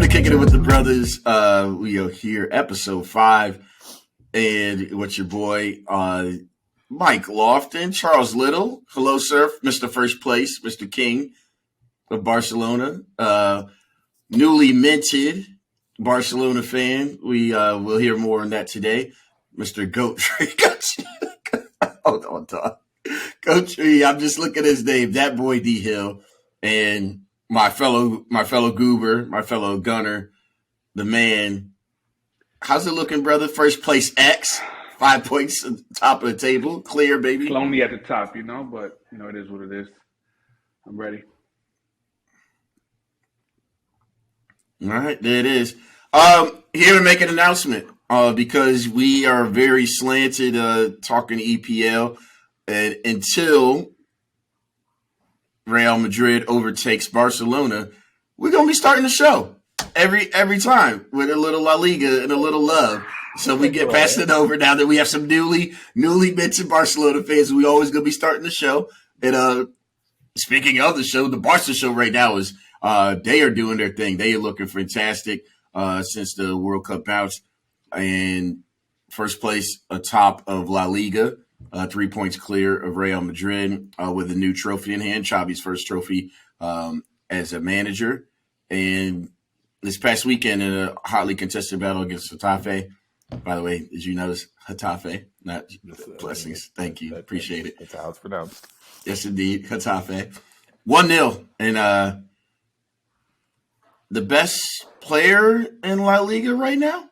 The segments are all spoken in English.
to Kickin' It with the Brothas. We are here, episode 5, and with your boy, Mike Lofton, Charles Little. Hello, sir, Mr. First Place, Mr. King of Barcelona. Newly minted Barcelona fan. We will hear more on that today. Mr. Goat Tree. Hold on, Todd. Goat Tree, I'm just looking at his name. That boy D Hill. And my fellow goober, my fellow gunner, the man. How's it looking, brother? First place X, 5 points at the top of the table. Clear, baby. Lonely at the top, but it is what it is. I'm ready. All right, there it is. Here to make an announcement because we are very slanted talking EPL, and until Real Madrid overtakes Barcelona, we're gonna be starting the show every time with a little La Liga and a little love. So we get past it over now that we have some newly minted Barcelona fans. We always gonna be starting the show. And speaking of the show, the Barca show right now is they are doing their thing. They are looking fantastic since the World Cup bounce, and first place atop of La Liga. 3 points clear of Real Madrid with a new trophy in hand, Xavi's first trophy as a manager. And this past weekend in a hotly contested battle against Getafe. By the way, did you notice Getafe? Not blessings. Thank you. Appreciate it. That's how it's pronounced. Yes, indeed. Getafe. 1-0. And the best player in La Liga right now?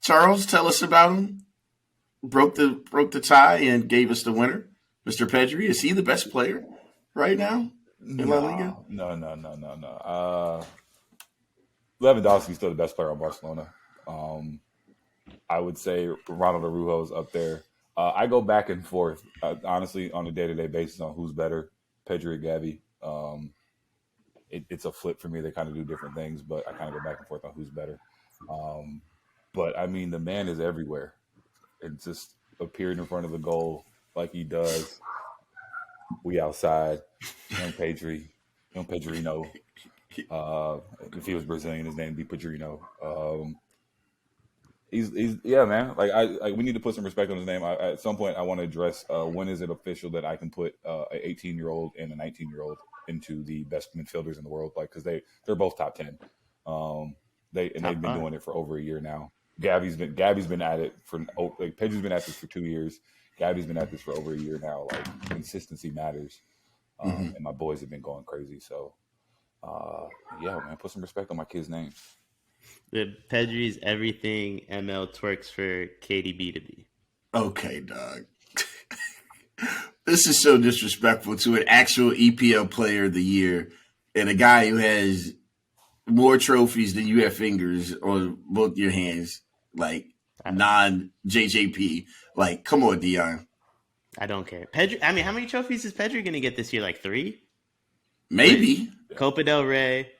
Charles, tell us about him. Broke the tie and gave us the winner, Mr. Pedri. Is he the best player right now in La Liga? No. Lewandowski's still the best player on Barcelona. I would say Ronald Araujo's up there. I go back and forth, honestly, on a day-to-day basis on who's better, Pedri or Gavi. It's a flip for me. They kind of do different things, but I kind of go back and forth on who's better. But, I mean, the man is everywhere. And just appeared in front of the goal like he does. We outside. Young Pedrino. If he was Brazilian, his name would be Pedrino. He's yeah, man. We need to put some respect on his name. At some point, I want to address when is it official that I can put an 18-year-old and a 19-year-old into the best midfielders in the world, because they're both top 10. They've been doing it for over a year now. Gavi's been at it for Pedri's been at this for 2 years. Gavi's been at this for over a year now. Like, consistency matters, and my boys have been going crazy. So, yeah, man, put some respect on my kid's name. Pedri's everything ML twerks for KDB to be. Okay, dog. This is so disrespectful to an actual EPL player of the year and a guy who has more trophies than you have fingers on both your hands, like non-JJP. Like, come on, Deion. I don't care. Pedri. I mean, how many trophies is Pedri going to get this year? Like 3? Maybe. Copa del Rey,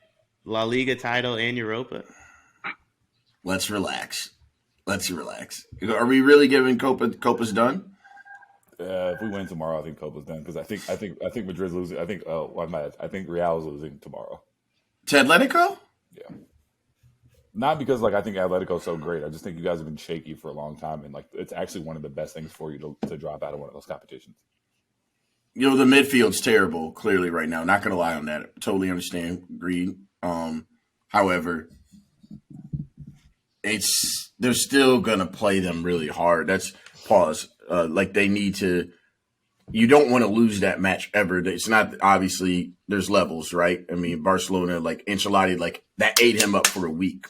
La Liga title, and Europa. Let's relax. Are we really giving Copa's done? If we win tomorrow, I think Copa's done, because I think Madrid's losing. I think Real is losing tomorrow. To Atletico? Yeah. Not because I think Atletico's so great. I just think you guys have been shaky for a long time, and it's actually one of the best things for you to drop out of one of those competitions. The midfield's terrible, clearly, right now. Not going to lie on that. Totally understand. Agreed. However, they're still going to play them really hard. That's pause. They need to. You don't want to lose that match ever. It's not, obviously, there's levels, right? I mean, Barcelona, Ancelotti, that ate him up for a week.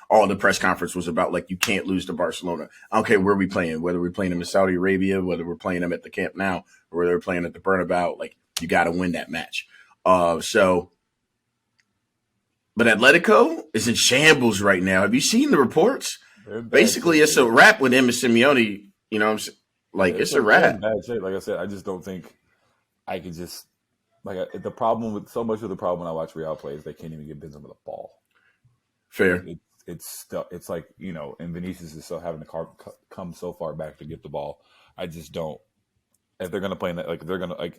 All the press conference was about, you can't lose to Barcelona. I don't care where we playing, whether we're playing them in Saudi Arabia, whether we're playing them at the Camp Nou, or whether we're playing at the Bernabeu. You got to win that match. But Atletico is in shambles right now. Have you seen the reports? Basically, it's a wrap with him and Simeone. You know what I'm saying? It's a wrap. Bad shape. Like I said, I just don't think I could just the problem with so much of the problem when I watch Real play is they can't even get Benzema the ball. Fair. It's and Vinicius is so having to come so far back to get the ball. I just don't. If they're gonna play in that, they're gonna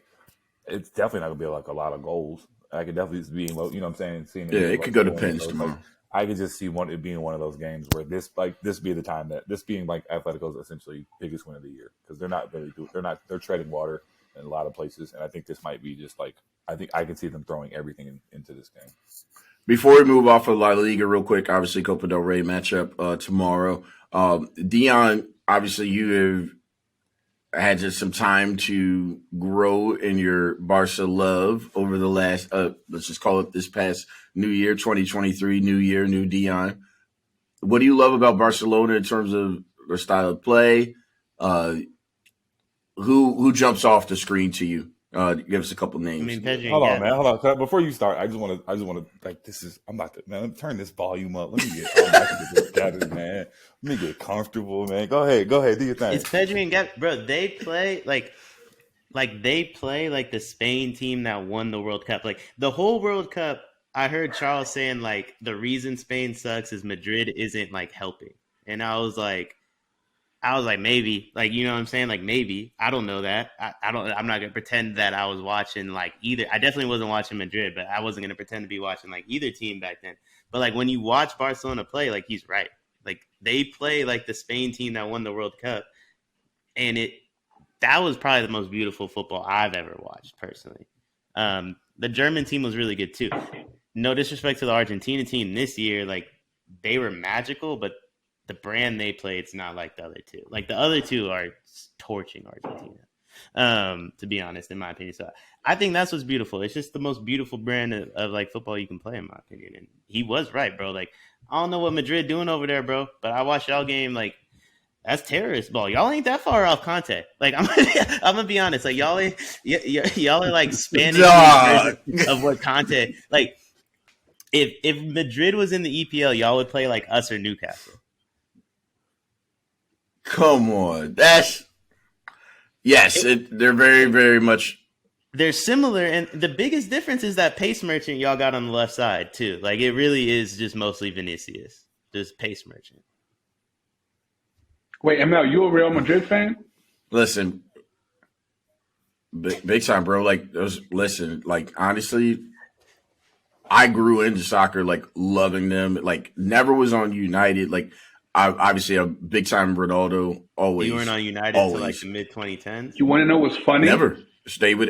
it's definitely not gonna be like a lot of goals. I could definitely be, you know what I'm saying? Seeing Yeah, it could go to pens tomorrow. I could just see it being one of those games where this be the time that this being like Atletico's essentially biggest win of the year, because they're treading water in a lot of places, and I think this might be just like, I think I can see them throwing everything into this game. Before we move off of La Liga real quick, obviously Copa del Rey matchup tomorrow. Deion, obviously you have had just some time to grow in your Barca love over the last, let's just call it this past new year, 2023, new year, new Deion. What do you love about Barcelona in terms of their style of play? Who jumps off the screen to you? Give us a couple names. I mean, Pedri, hold on, man. Hold on. Before you start, I just want to like, I'm about to, man, let me turn this volume up. Let me get gathered, man. Let me get comfortable, man. Go ahead. Do your thing. It's Pedri and Gavi, bro. They play like they play like the Spain team that won the World Cup. Like the whole World Cup, I heard Charles saying like the reason Spain sucks is Madrid isn't like helping, and I was like, maybe, like, you know what I'm saying? Like, maybe. I don't know that. I'm not going to pretend that I was watching, like, either. I definitely wasn't watching Madrid, but I wasn't going to pretend to be watching, like, either team back then. But, like, when you watch Barcelona play, like, he's right. Like, they play like the Spain team that won the World Cup. And that was probably the most beautiful football I've ever watched, personally. The German team was really good, too. No disrespect to the Argentina team this year. Like, they were magical, but the brand they play, it's not like the other two. Like the other two are torching Argentina, to be honest, in my opinion. So I think that's what's beautiful. It's just the most beautiful brand of like football you can play, in my opinion. And he was right, bro. Like, I don't know what Madrid doing over there, bro, but I watched y'all game. Like, that's terrorist ball. Y'all ain't that far off contact. Like, I'm gonna be honest. Like, y'all are like Spanish of what contact. Like, if Madrid was in the EPL, y'all would play like us or Newcastle. Come on. They're very, very much. They're similar, and the biggest difference is that pace merchant y'all got on the left side, too. Like, it really is just mostly Vinicius. Just pace merchant. Wait, ML, you a Real Madrid fan? Listen, big time, bro. Like, listen, like, honestly, I grew into soccer, like, loving them. Like, never was on United. Like, obviously a big time Ronaldo. Always. You weren't on United until like the mid 2010s. You want to know what's funny? Never.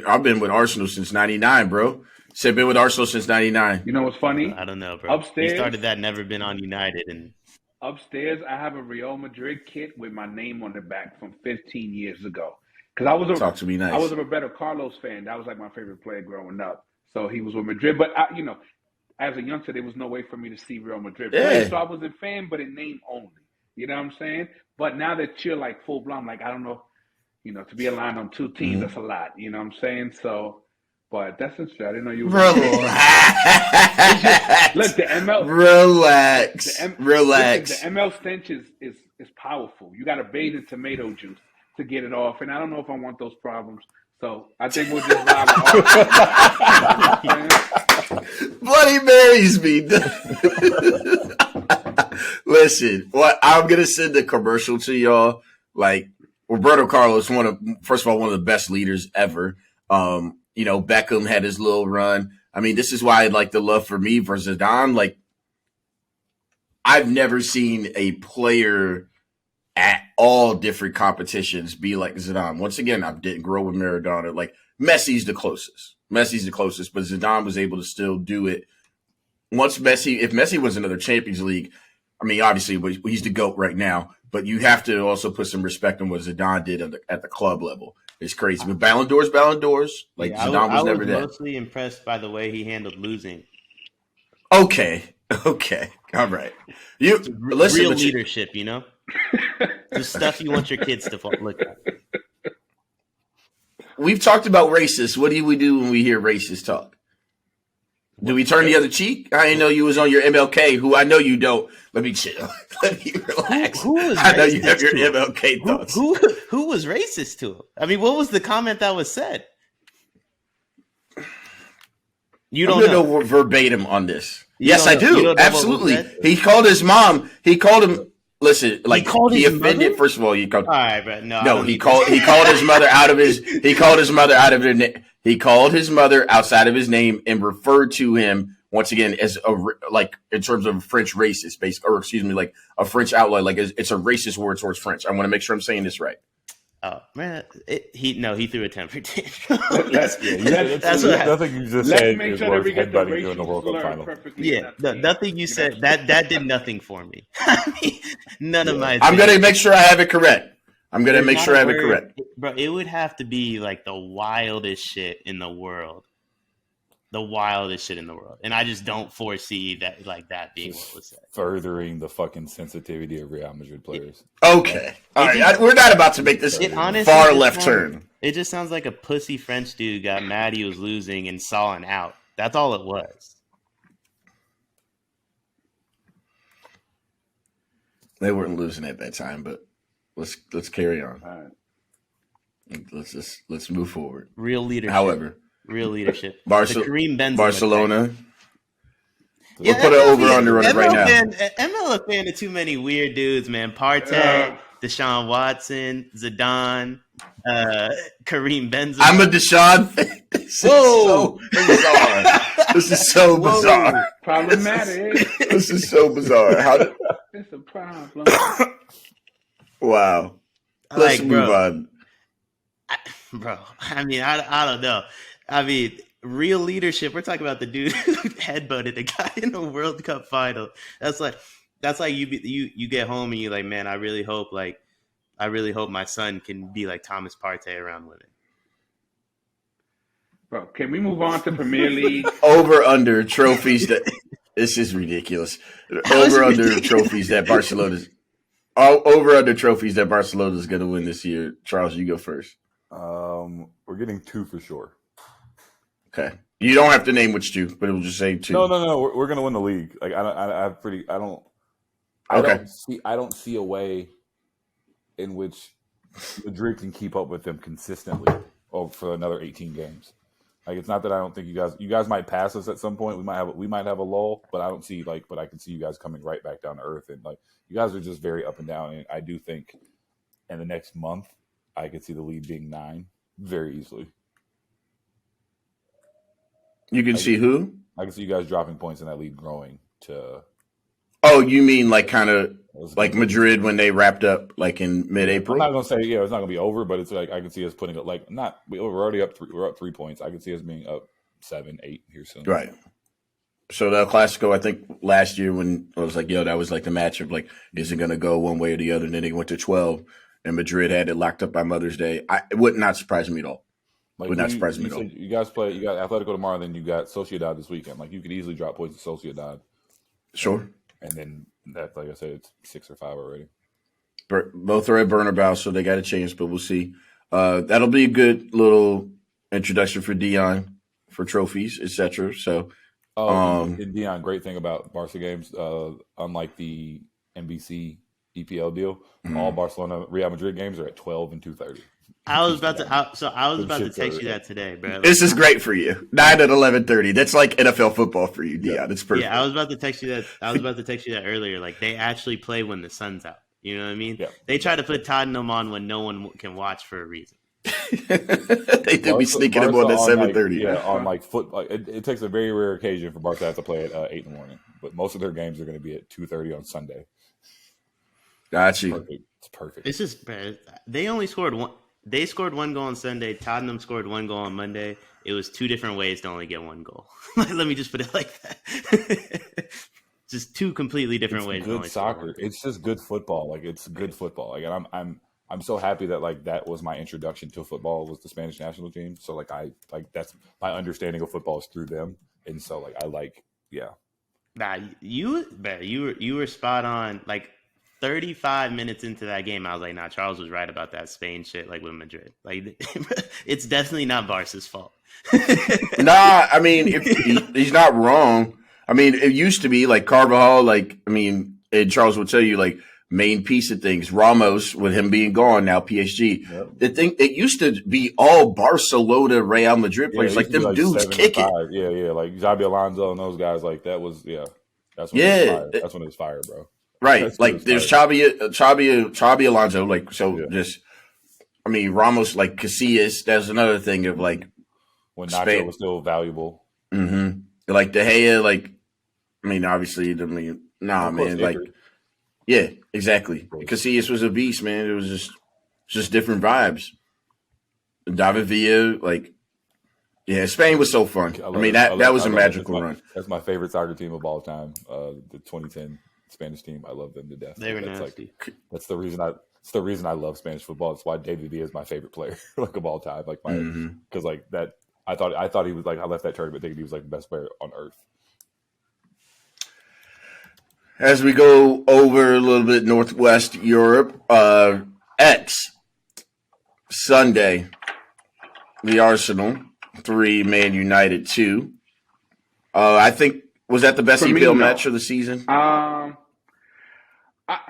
I've been with Arsenal since '99, bro. Said been with Arsenal since '99. You know what's funny? I don't know, bro. Upstairs, he started that, never been on United, and upstairs I have a Real Madrid kit with my name on the back from 15 years ago. Because I was Talk to me nice. I was a Roberto Carlos fan. That was like my favorite player growing up. So he was with Madrid, but as a youngster, there was no way for me to see Real Madrid play. So I was a fan, but in name only. You know what I'm saying? But now that you're like full blown, like, I don't know, to be aligned on two teams, that's a lot. You know what I'm saying? So, but that's interesting. I didn't know you were. Relax. Look, the ML. Relax. Relax. Listen, the ML stench is powerful. You got to bathe in tomato juice to get it off. And I don't know if I want those problems. So I think we'll just ride it off. Bloody Mary's me. Listen, what I'm gonna send a commercial to y'all. Like, Roberto Carlos, first of all, one of the best leaders ever. Beckham had his little run. I mean, this is why like the love for me for Zidane. Like, I've never seen a player at all different competitions be like Zidane. Once again, I didn't grow with Maradona. Like, Messi's the closest, but Zidane was able to still do it. If Messi was another Champions League, I mean, obviously he's the GOAT right now, but you have to also put some respect on what Zidane did at the club level. It's crazy. But Ballon d'Ors. Like, yeah, Zidane was never that. I was mostly impressed by the way he handled losing. Okay. All right. Listen, real leadership, the stuff you want your kids to look at. We've talked about racists. What do we do when we hear racist talk? Do we turn the other cheek? I didn't know you was on your MLK, who I know you don't. Let me chill. Let me relax. I know you have your MLK thoughts. Who was racist to him? I mean, what was the comment that was said? You don't know verbatim on this. Yes, I do. Absolutely. He called his mom. He called him. Listen, like, he offended. First of all, he called. All right, but no. He called his mother out of his. He called his mother out of her. He called his mother outside of his name and referred to him once again as in terms of French racist, like a French outlaw. Like it's a racist word towards French. I want to make sure I'm saying this right. Oh man, he threw a temper tantrum. That's what nothing you just said is worth headbutting you in the World Cup final. Yeah, nothing you said that did nothing for me. I mean, none of my. I'm gonna make sure I have it correct. Bro, it would have to be like the wildest shit in the world. And I just don't foresee that being what was said. Furthering the fucking sensitivity of Real Madrid players. Okay. All right. We're not about to make this far left turn. It just sounds like a pussy French dude got mad he was losing and saw an out. That's all it was. They weren't losing at that time, but let's carry on. All right. Let's move forward. Real leadership. However, real leadership. Barcelona. Yeah, we'll put an over-under on it right now. ML a fan of too many weird dudes, man. Partey, Deshaun Watson, Zidane, Kareem Benzema. I'm a Deshaun fan. This is so bizarre. Problematic. This is so bizarre. It's a problem. Wow. Let's move on. I mean, I don't know. I mean, real leadership. We're talking about the dude who headbutted a guy in the World Cup final. That's like you get home and you're like, man, I really hope my son can be like Thomas Partey around women. Bro, can we move on to Premier League? Over under trophies that this is ridiculous. Over under trophies that Barcelona's going to win this year. Charles, you go first. We're getting 2 for sure. Okay, you don't have to name which 2, but it will just say 2. No. We're going to win the league. Like I don't see a way in which Madrid can keep up with them consistently for another 18 games. Like it's not that I don't think you guys might pass us at some point. We might have a lull, but I don't see but I can see you guys coming right back down to earth, and like you guys are just very up and down. And I do think in the next month I could see the lead being 9 very easily. You can see who? I can see you guys dropping points and that lead growing to. Oh, you mean like kind of like Madrid when they wrapped up like in mid-April? I'm not gonna say it's not gonna be over, but it's like I can see us putting it like not. We're already up. We're up 3 points. I can see us being up 7, 8 here soon. Right. So the Clasico, I think last year when I was like, that was like the matchup. Like, is it gonna go one way or the other? And then they went to 12, and Madrid had it locked up by Mother's Day. It would not surprise me at all. Like would not surprise me at all. You guys play. You got Atletico tomorrow, then you got Sociedad this weekend. Like you could easily drop points to Sociedad. Sure. And then that, like I said, it's 6 or 5 already. Both are at Bernabeu, so they got a chance, but we'll see. That'll be a good little introduction for Deion for trophies, etc. So, Deion, great thing about Barca games, unlike the NBC EPL deal, all Barcelona Real Madrid games are at 12 and 2:30. I was about to text you that today, bro. This is great for you. 9 at 11:30. That's like NFL football for you, Deion. Yeah. It's perfect. Yeah, I was about to text you that earlier. Like they actually play when the sun's out. You know what I mean? Yeah. They try to put Tottenham on when no one can watch for a reason. They do be sneaking them on at 7:30. On like foot. Like, it takes a very rare occasion for Barca to have to play at 8 in the morning, but most of their games are going to be at 2:30 on Sunday. Got you. It's perfect. It's just, man, they only scored one. They scored 1 goal on Sunday. Tottenham scored 1 goal on Monday. It was 2 different ways to only get 1 goal. Let me just put it like that. Just 2 completely different ways. Good soccer. It's just good football. Like it's good football. Like and I'm so happy that like that was my introduction to football was the Spanish national team. So like that's my understanding of football is through them. And so like I like Nah, you were spot on. Like 35 minutes into that game, I was like, nah, Charles was right about that Spain shit, like with Madrid. Like, it's definitely not Barca's fault. Nah, I mean, he's not wrong. I mean, it used to be like Carvajal, and Charles would tell you, like, main piece of things. Ramos, with him being gone, now PSG. Yep. It used to be all Barcelona, Real Madrid players. Like, them dudes kicking. Yeah. Like Xabi Alonso and those guys, like, that was, That's when it was fire. That's when it was fire, bro. Right, like there's Xabi Alonso, like Ramos, like Casillas. That's another thing of like when Nacho was still valuable. Mm-hmm. Like De Gea, like, I mean, obviously, man, like, yeah, exactly. Casillas was a beast, man. It was just different vibes. David Villa, like, yeah, Spain was so fun. I mean, that was a magical run. That's my favorite soccer team of all time. The 2010 Spanish team. I love them to death. They were nasty. That's the reason I love Spanish football. It's why David Villa is my favorite player, like of all time. Like because like that, I thought he was like, I left that tournament thinking he was like the best player on earth. As we go over a little bit Northwest Europe, X Sunday, the Arsenal 3, Man United 2. I think, was that the best EPL match of the season?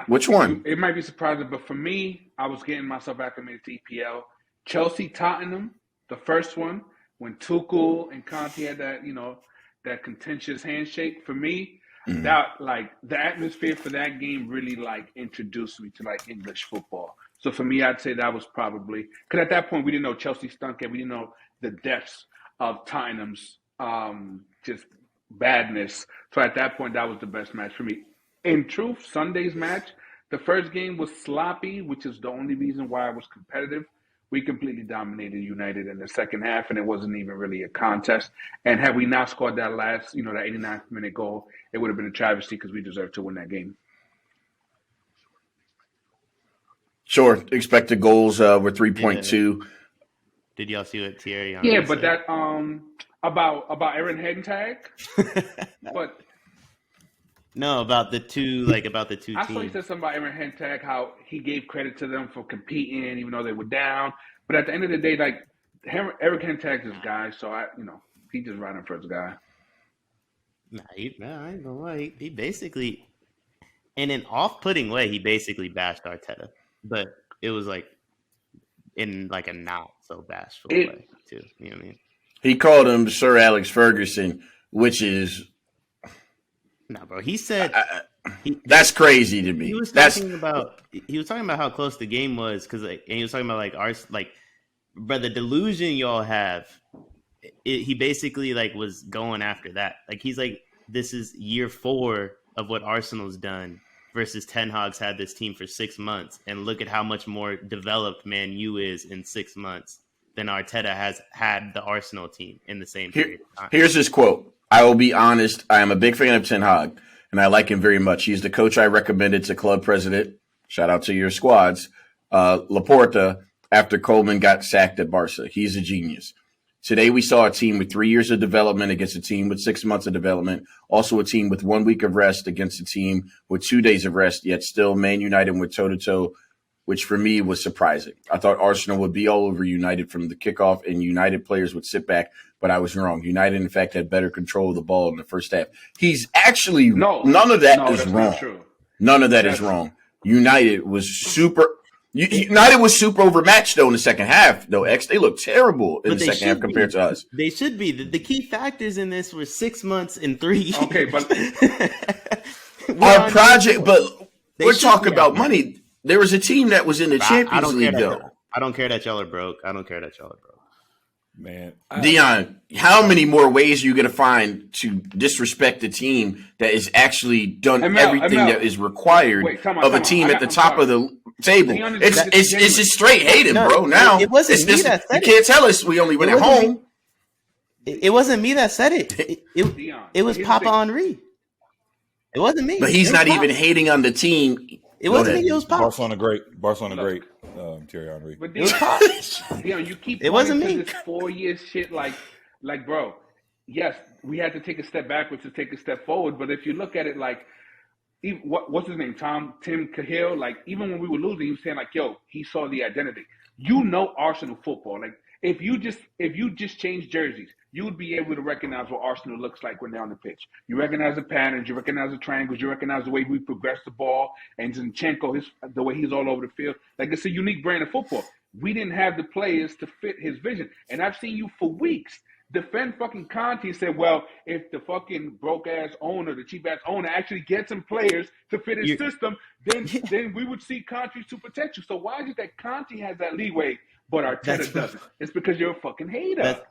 Which one? It might be surprising, but for me, I was getting myself acclimated to EPL. Chelsea-Tottenham, the first one, when Tuchel and Conte had that, that contentious handshake. For me, that, like, the atmosphere for that game really, like, introduced me to, like, English football. So for me, I'd say that was probably – because at that point, we didn't know Chelsea stunk and we didn't know the depths of Tottenham's just badness. So at that point, that was the best match for me. In truth, Sunday's match, the first game was sloppy, which is the only reason why it was competitive. We completely dominated United in the second half, and it wasn't even really a contest. And had we not scored that last, that 89th minute goal, it would have been a travesty because we deserved to win that game. Sure. Expected goals were 3.2. Did y'all see what Thierry Henry Yeah, but said? that about Aaron Hentag, but no, about the two teams. I saw he said something about Aaron Hentag, how he gave credit to them for competing even though they were down. But at the end of the day, like Eric Hentag's his guy, so he just riding for his guy. Nah, I ain't gonna lie. He basically, in an off-putting way, he basically bashed Arteta, but it was like in like a not so bashful way too. You know what I mean? He called him Sir Alex Ferguson, which is no, bro. He said that's crazy to me. He was talking about how close the game was and he was talking about the delusion y'all have. He basically like was going after that. Like he's like, this is year 4 of what Arsenal's done versus Ten Hag's had this team for 6 months, and look at how much more developed Man U is in 6 months than Arteta has had the Arsenal team in the same period of time. Here's his quote. I will be honest, I am a big fan of Ten Hag, and I like him very much. He's the coach I recommended to club president, shout out to your squads, Laporta, after Coleman got sacked at Barca. He's a genius. Today we saw a team with 3 years of development against a team with 6 months of development, also a team with 1 week of rest against a team with 2 days of rest, yet still Man United went toe-to-toe, which for me was surprising. I thought Arsenal would be all over United from the kickoff and United players would sit back, but I was wrong. United, in fact, had better control of the ball in the first half. He's actually none of that is wrong. None of that is wrong. United was super overmatched, though, in the second half, though, X. They looked terrible in the second half compared to us. They should be. The key factors in this were 6 months and 3 years. Okay, but our project, but we're talking about money. There was a team that was in the Champions League, though. I don't care that y'all are broke. Man. Deion, how many more ways are you going to find to disrespect a team that has actually done everything that is required of a team at the top of the table? It's just straight hating, bro. Now, it wasn't me that said it. You can't tell us we only went at home. It wasn't me that said it. It was Papa Henry. It wasn't me. But he's not even hating on the team. It wasn't me. It was Papa. Barcelona great. Thierry Henry. But Deion, you keep it wasn't me. This 4 years shit, like, bro. Yes, we had to take a step backwards to take a step forward. But if you look at it, like, what's his name? Tim Cahill. Like, even when we were losing, he was saying like, "Yo, he saw the identity." Arsenal football. Like, if you just change jerseys, you would be able to recognize what Arsenal looks like when they're on the pitch. You recognize the patterns, you recognize the triangles, you recognize the way we progress the ball, and Zinchenko, the way he's all over the field. Like, it's a unique brand of football. We didn't have the players to fit his vision. And I've seen you for weeks defend fucking Conte and say, well, if the fucking broke-ass owner, the cheap-ass owner actually gets some players to fit his system, then we would see Conte's true potential. So why is it that Conte has that leeway, but Arteta doesn't? It's because you're a fucking hater.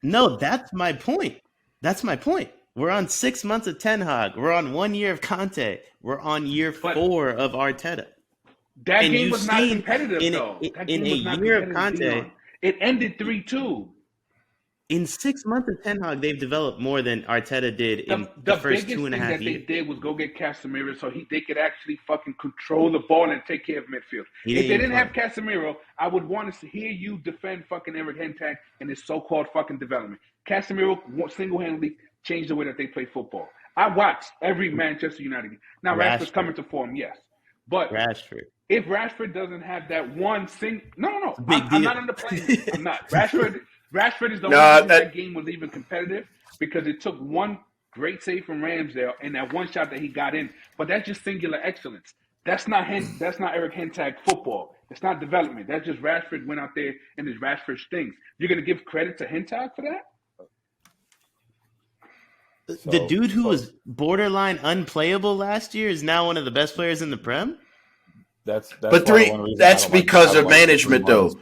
No, that's my point. That's my point. We're on 6 months of Ten Hag. We're on 1 year of Conte. We're on year 4 of Arteta. That And game you've was not seen competitive, though. That in game a was not year of competitive, Conte, Deion. It ended 3-2. in 6 months of Ten Hag, they've developed more than Arteta did in the first 2.5 years. The biggest thing that they did was go get Casemiro so they could actually fucking control the ball and take care of midfield. If they didn't have Casemiro, I would want to hear you defend fucking Eric Hentag and his so-called fucking development. Casemiro single-handedly changed the way that they play football. I watched every Manchester United game. Now, Rashford's coming to form, yes. But if Rashford doesn't have that one No. I'm not on the plane. I'm not. Rashford is the only reason that game was even competitive because it took one great save from Ramsdale and that one shot that he got in. But that's just singular excellence. That's not Eric Hentag football. It's not development. That's just Rashford went out there and his Rashford stings. You're going to give credit to Hentag for that? The dude who was borderline unplayable last year is now one of the best players in the Prem? That's because of management, though.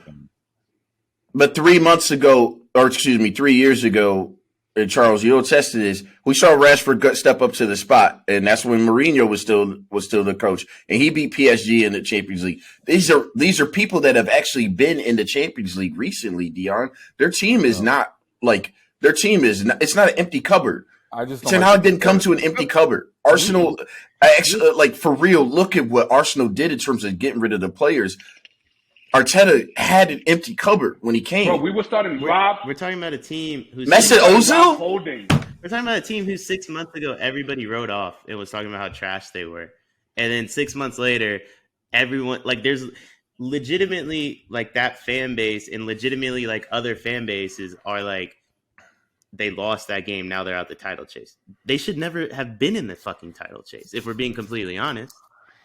But 3 months ago, 3 years ago, and Charles, you'll attest to this, we saw Rashford step up to the spot, and that's when Mourinho was still the coach, and he beat PSG in the Champions League. These are people that have actually been in the Champions League recently, Deion. Their team is not it's not an empty cupboard. Ten Hag didn't come to an empty cupboard. Arsenal, actually, for real, look at what Arsenal did in terms of getting rid of the players. Arteta had an empty cupboard when he came. Bro, we were starting Rob. We're talking about a team who's Mesut Ozil holding. We're talking about a team who 6 months ago everybody wrote off and was talking about how trash they were, and then 6 months later, everyone there's legitimately that fan base and legitimately other fan bases are they lost that game. Now they're out the title chase. They should never have been in the fucking title chase, if we're being completely honest.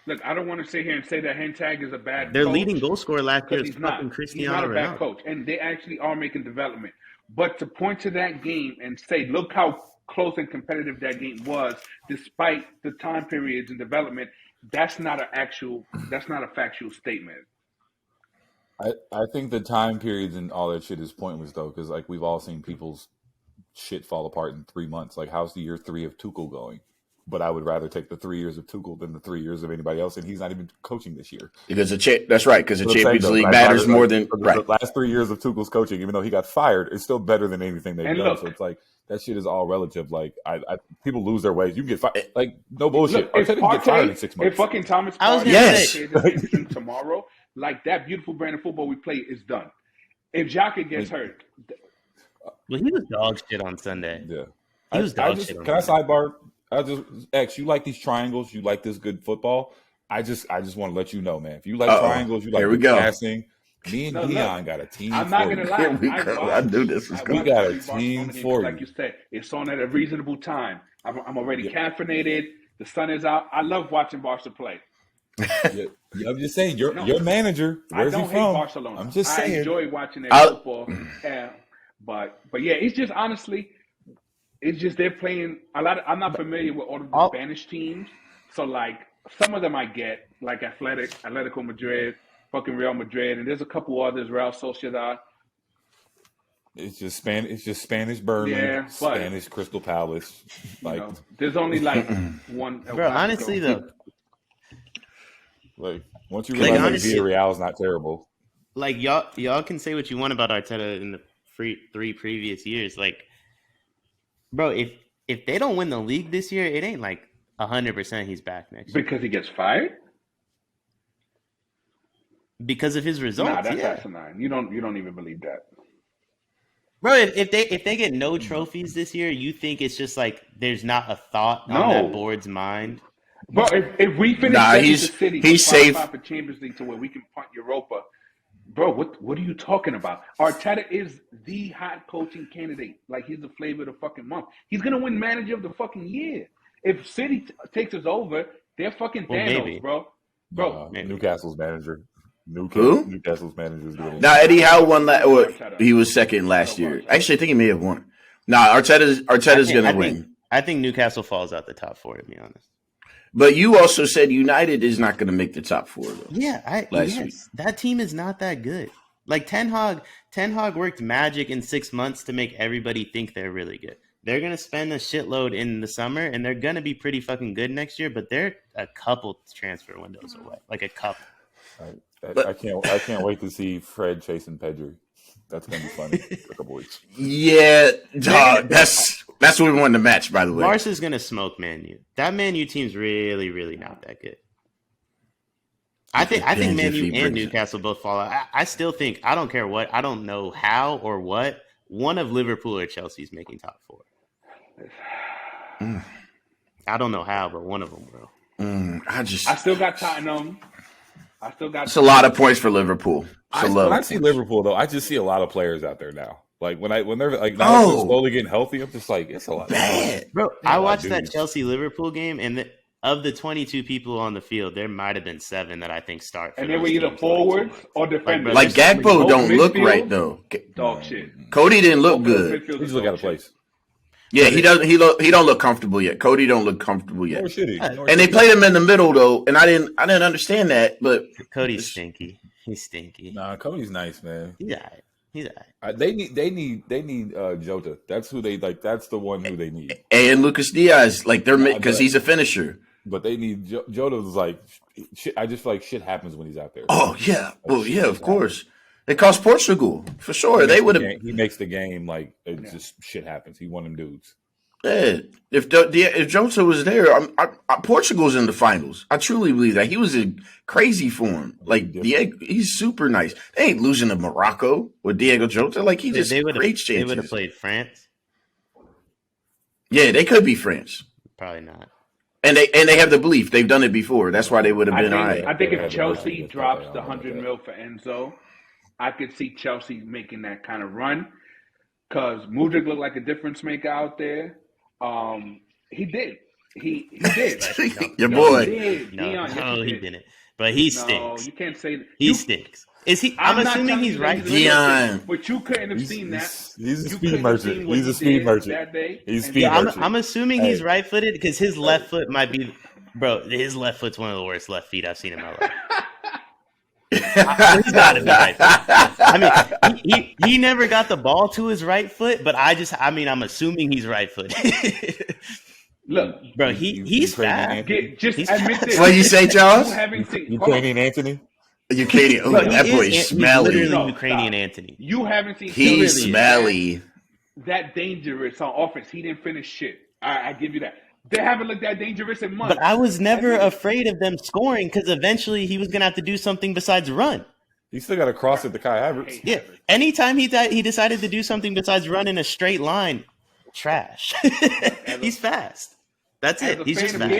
Look, I don't want to sit here and say that Hentag is a bad Their coach. leading goal scorer last year is fucking He's Cristiano not a bad Ronaldo. coach, and they actually are making development. But to point to that game and say, look how close and competitive that game was, despite the time periods and development, that's not a factual statement. I think the time periods and all that shit is pointless, though, because we've all seen people's shit fall apart in 3 months. How's the year 3 of Tuchel going? But I would rather take the 3 years of Tuchel than the 3 years of anybody else, and he's not even coaching this year. Because that's right. Because the Champions League matters more than the last 3 years of Tuchel's coaching. Even though he got fired, it's still better than anything they've done. So it's that shit is all relative. People lose their ways. You can get fired. No bullshit. Look, if get fired in 6 months. If fucking Thomas Partey tomorrow, that beautiful brand of football we play is done. If Xhaka gets hurt, well, he was dog shit on Sunday. Yeah, he was dog shit. Can I sidebar? X, you like these triangles, you like this good football. I just want to let you know, man. If you like triangles, you like good passing. Me and Deion got a team. I'm not gonna lie. I knew this was coming. We got a team for you. Like you said, it's on at a reasonable time. I'm already caffeinated. The sun is out. I love watching Barca play. I'm just saying, your manager. Where's he from? I don't hate Barcelona. I'm just saying. I enjoy watching their football. But yeah, it's just honestly. It's just they're playing a lot. I'm not familiar with all of the Spanish teams, so some of them I get, Atletico Madrid, fucking Real Madrid, and there's a couple others, Real Sociedad. It's just Spanice Birmingham, Spanish Crystal Palace. There's only one. Bro, honestly though, once you realize Villarreal is not terrible. Y'all can say what you want about Arteta in the 3 previous years, Bro, if they don't win the league this year, it ain't 100% he's back next year. Because he gets fired? Because of his results. Nah, that's asinine. You don't even believe that. Bro, if they get no trophies this year, you think it's just there's not a thought on that board's mind? Bro, if we finish the city, he's safe for Champions League to where we can punt Europa. Bro, what are you talking about? Arteta is the hot coaching candidate. He's the flavor of the fucking month. He's going to win manager of the fucking year. If City takes us over, they're fucking Thanos, bro. Newcastle's manager. Who? Newcastle's manager is doing it. Now, Eddie Howe won he was second last year. Actually, I think he may have won. Arteta's going to win. I think Newcastle falls out the top 4, to be honest. But you also said United is not going to make the top 4, though. Yeah, week. That team is not that good. Like Ten Hag worked magic in 6 months to make everybody think they're really good. They're gonna spend a shitload in the summer, and they're gonna be pretty fucking good next year. But they're a couple transfer windows away, like a couple. I can't wait to see Fred chasing Pedri. That's gonna be funny for a couple weeks. Yeah, dog, that's what we won the match, by the way. Barca's gonna smoke Man U. That Man U team's really, really not that good. I think Man U and Newcastle both fall out. I still think, I don't care what, I don't know how or what, one of Liverpool or Chelsea's making top 4. I don't know how, but one of them, bro. I still got Tottenham. It's a lot of points for Liverpool. When I see Liverpool, though, I just see a lot of players out there now. Like when they're like now they're slowly getting healthy, I'm just like, it's a lot. Bad. Bro, I watched that Chelsea Liverpool game, and of the 22 people on the field, there might have been 7 that I think start. And they were either forwards or defenders. Like Gakpo don't look right though. Dog shit. Cody didn't look good. He just look out of place. Yeah, he doesn't. He don't look comfortable yet. Cody don't look comfortable yet. Nor should he. And they played him in the middle though, and I didn't understand that. But Cody's stinky. He's stinky. Nah, Cody's nice, man. He's all right. They need Jota. That's who they like. That's the one who they need. And Lucas Diaz, like they're because he's a finisher. But they need Jota's like. Shit, I just feel like shit happens when he's out there. Oh yeah, well yeah, of course. It cost Portugal for sure. They would have. He makes the game like just shit happens. He one of them dudes. Yeah, if Jota was there, Portugal's in the finals. I truly believe that. He was in crazy form. Like he's super nice. They ain't losing to Morocco with Diego Jota. Like he just great chances. They would have played France. Yeah, they could be France. Probably not. And they have the belief they've done it before. That's why they would have been all right. I think if Chelsea drops the 100 mil for Enzo, I could see Chelsea making that kind of run because Mudryk looked like a difference maker out there. He did. He did. Your boy. He didn't. But he stinks. No, you can't say that. He stinks. Is he? I'm assuming he's right. Deion. But you couldn't have seen that. He's a speed merchant. He's a speed merchant. That day. He's a speed merchant. I'm assuming he's right-footed because his left foot might be. Bro, his left foot's one of the worst left feet I've seen in my life. He's got to be right. I mean, he never got the ball to his right foot, but I'm assuming he's right footed. Look, bro, he's fast. Just admit this. What you say, Charles? Ukrainian Anthony. Ukrainian. Oh, that boy's smelly. He's literally Ukrainian Anthony. You haven't seen. He's smelly. That dangerous on offense. He didn't finish shit. I give you that. They haven't looked that dangerous in months. But I was never afraid of them scoring because eventually he was going to have to do something besides run. He still got to cross it to Kai Havertz. Yeah. Anytime he decided to do something besides run in a straight line, trash. He's fast. That's it. He's just fast.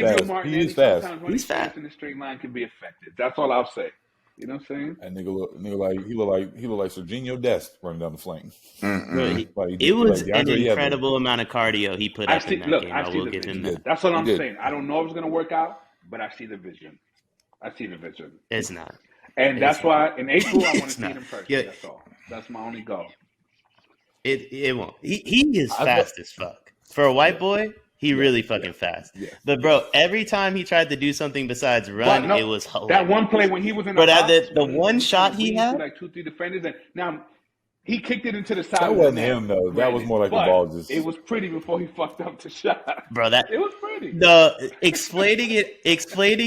He's fast. He's fast. In a straight line can be effective. That's all I'll say. You know what I'm saying? And nigga look like Serginho Dest running down the flank. It was an incredible amount of cardio he put up in that game. I will give him that. That's what I'm saying. I don't know if it's going to work out, but I see the vision. It's not. And that's why in April I want to see him first. Yeah. That's all. That's my only goal. It won't. He is fast as fuck. For a white boy, he really fucking fast. Yeah. But, bro, every time he tried to do something besides run, it was hilarious. That one play when he was in the box, the one shot he had? Like 2-3 defenders. And now, he kicked it into the side. That wasn't him, though. That was more like the ball just... It was pretty before he fucked up the shot. Bro, it was pretty. Explaining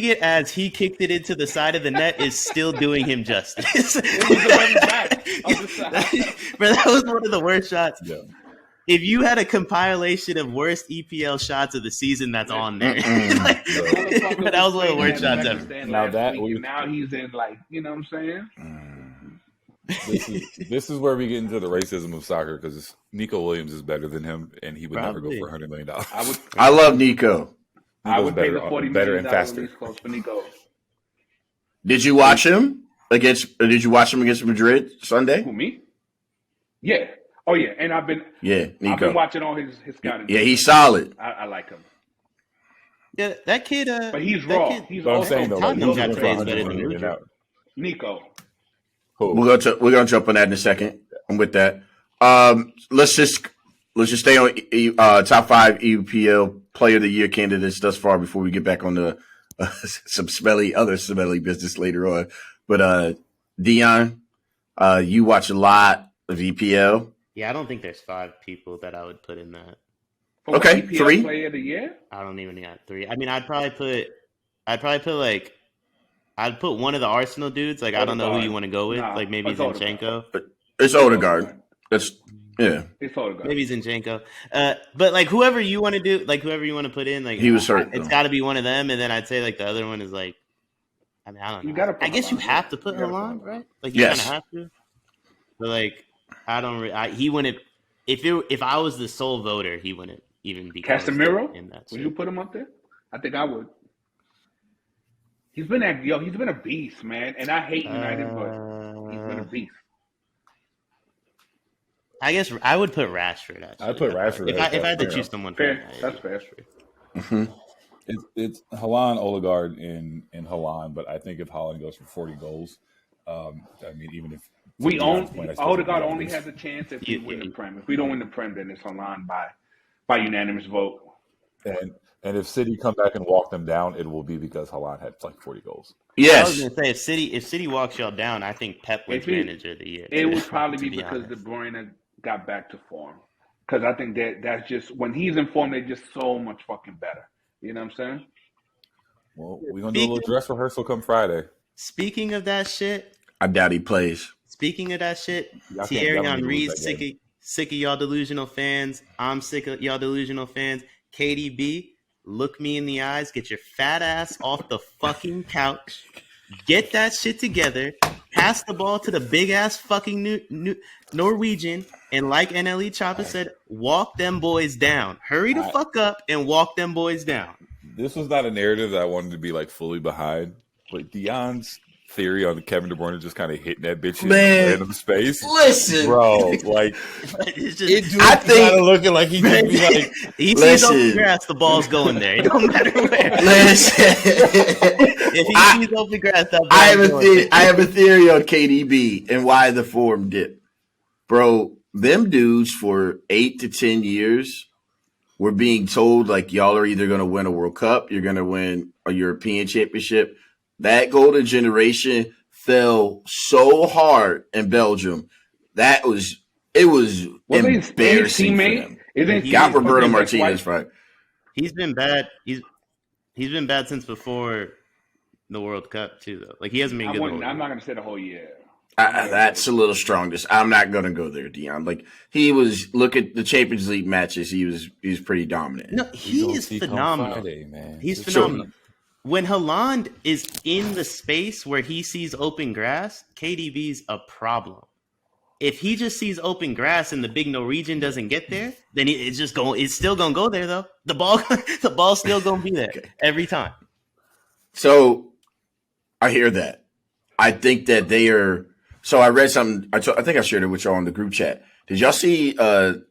it as he kicked it into the side of the net is still doing him justice. It was the running back of the side. Bro, that was one of the worst shots. Yeah. If you had a compilation of worst EPL shots of the season, that's on there. That was one of the worst shots ever. Now he's in, like, you know what I'm saying? This is where we get into the racism of soccer because Nico Williams is better than him, and he would never go for $100 million. I love Nico. I would pay the $40 better and faster. For Nico. Did you watch him against Madrid Sunday? Who, me? Yeah. Oh yeah, and Nico. I've been watching all his scouting. Yeah, he's solid. I like him. Yeah, that kid. But he's raw. He's also Nico. Cool. We're gonna jump on that in a second. I'm with that. Let's just stay on top 5 EPL Player of the Year candidates thus far before we get back on the some smelly business later on. But Deion, You watch a lot of EPL. Yeah, I don't think there's 5 people that I would put in that. For Okay, EPL 3. Player of the Year? I don't even got 3. I mean, I'd probably put like I'd put one of the Arsenal dudes. Like I don't know who you want to go with. Nah, like maybe it's Zinchenko. It's Odegaard. It's It's Odegaard. Maybe Zinchenko. But like whoever you want to do, like whoever you want to put in, like he was hurt. It's got to be one of them. And then I'd say like the other one is like, I mean, I don't know. You gotta put I guess you Haaland. have to put You gotta put Haaland, Haaland. right? Like you Yes. kind of have to. But like I don't. He wouldn't. If I was the sole voter, he wouldn't even be close Casemiro? in that. Would you put him up there? I think I would. He's been a beast, man. And I hate United, but he's been a beast. I guess I would put Rashford. Actually, I'd put Rashford. If I had to choose someone, Fair. That's fair. It's Haaland, Odegaard, and Haaland. But I think if Haaland goes for 40 goals, I mean, even if Odegaard only has a chance if we win the Prem. If we don't win the Prem, then it's Haaland by unanimous vote. And if City come back and walk them down, it will be because Haaland had like 40 goals. I was Yes. gonna say if City walks y'all down, I think Pep wins Manager of the Year. It would probably to be because honest. De Bruyne got back to form. Because I think that's just when he's in form, they're just so much fucking better. You know what I'm saying? Well, we're gonna do a little dress rehearsal come Friday. Speaking of that shit, I doubt he plays. Thierry Henry's sick of y'all delusional fans. I'm sick of y'all delusional fans. KDB, look me in the eyes. Get your fat ass off the fucking couch. Get that shit together. Pass the ball to the big ass fucking Norwegian. And like NLE Chopper said, walk them boys down. Hurry the fuck up and walk them boys down. This was not a narrative that I wanted to be like fully behind, but Dion's theory on Kevin De Bruyne just kind of hitting that bitch in random space. Listen, bro, like It's just, I think kind of looking like he could be like. he sees open grass, the ball's going there. It don't matter where. Listen. If he sees open grass, that ball's I have a theory on KDB and why the form dipped. Bro, them dudes for 8 to 10 years were being told, like, y'all are either going to win a World Cup, you're going to win a European championship. That golden generation fell so hard in Belgium. It was embarrassing for them. Got Roberto Martinez right. He's been bad. He's been bad since before the World Cup too, though. Like he hasn't been good. I'm not going to say the whole year. That's a little strong. I'm not going to go there, Dion. Like look at the Champions League matches. He was pretty dominant. No, he is phenomenal. Friday, man. He's phenomenal. When Haaland is in the space where he sees open grass, KDB's a problem. If he just sees open grass and the big Norwegian doesn't get there, then it's still gonna go there though. The ball's still gonna be there every time. So I hear that. I think that they are. So I read something. I think I shared it with y'all on the group chat. Did y'all see Thiago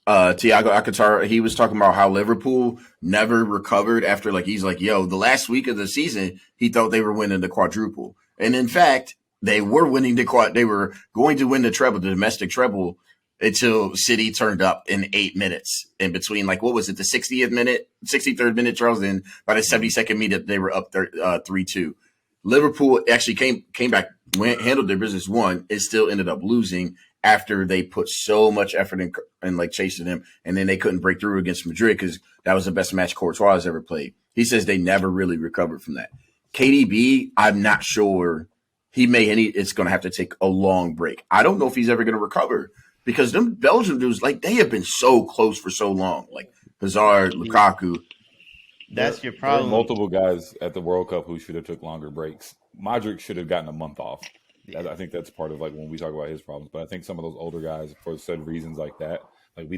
Alcantara? He was talking about how Liverpool never recovered after he's like, yo, the last week of the season, he thought they were winning the quadruple. And in fact, they were winning they were going to win the treble, the domestic treble, until City turned up in 8 minutes in between, what was it, the 63rd minute, Charles? And by the 72nd minute, they were up 3-2. Liverpool actually came back, handled their business, won. It still ended up losing after they put so much effort in chasing him, and then they couldn't break through against Madrid because that was the best match Courtois has ever played. He says they never really recovered from that. KDB, I'm not sure it's going to have to take a long break. I don't know if he's ever going to recover because them Belgian dudes, they have been so close for so long, Hazard, Lukaku. That's your There problem. are multiple guys at the World Cup who should have took longer breaks. Modric should have gotten a month off. I think that's part of when we talk about his problems. But I think some of those older guys, for said reasons like that, we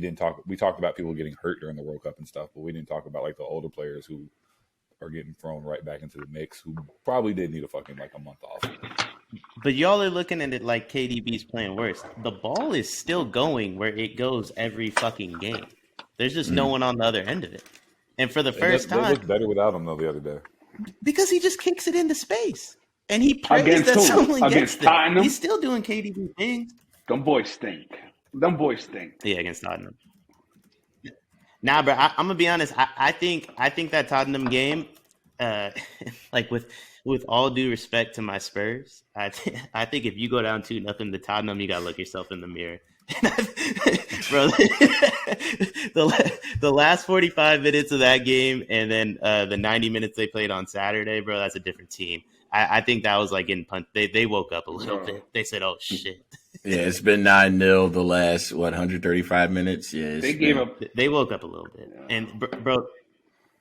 talked about people getting hurt during the World Cup and stuff, but we didn't talk about the older players who are getting thrown right back into the mix, who probably did need a fucking a month off. But y'all are looking at it like KDB's playing worse. The ball is still going where it goes every fucking game. There's just no one on the other end of it. And for the first time, they looked better without him though the other day. Because he just kicks it into space. And he prays that someone gets there. He's still doing KDB things. Them boys stink. Yeah, against Tottenham. Nah, bro, I'm gonna be honest. I think that Tottenham game, with with all due respect to my Spurs, I think if you go down 2-0 to Tottenham, you gotta look yourself in the mirror. Bro, the last 45 minutes of that game and then the 90 minutes they played on Saturday, bro, that's a different team. I think that was like getting punched. They woke up a little bit. They said, "Oh shit." Yeah, it's been 9-0 the last 135 minutes. Yeah, They woke up a little bit, and bro,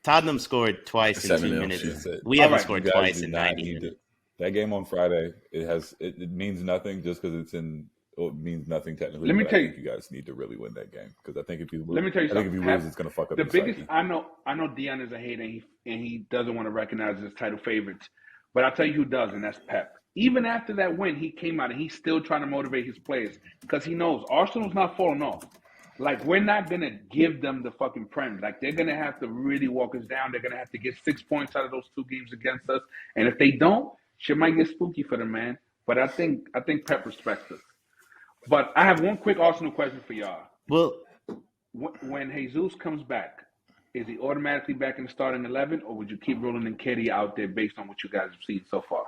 Tottenham scored twice in 2 minutes. We haven't scored twice in 90 minutes. That game on Friday, it means nothing just because it's in. It means nothing technically. Let me tell you, I think you guys need to really win that game because I think if you lose, let me tell you something. If you lose, it's going to fuck up the biggest. psyche. I know Deion is a hater and he doesn't want to recognize his title favorites, but I'll tell you who does, and that's Pep. Even after that win, he came out and he's still trying to motivate his players because he knows Arsenal's not falling off. Like, we're not going to give them the fucking Prem. Like, they're going to have to really walk us down. They're going to have to get 6 points out of those 2 games against us. And if they don't, shit might get spooky for them, man. But I think Pep respects us. But I have one quick Arsenal question for y'all. Well, when Jesus comes back, is he automatically back in the starting 11, or would you keep rolling Nketiah out there based on what you guys have seen so far?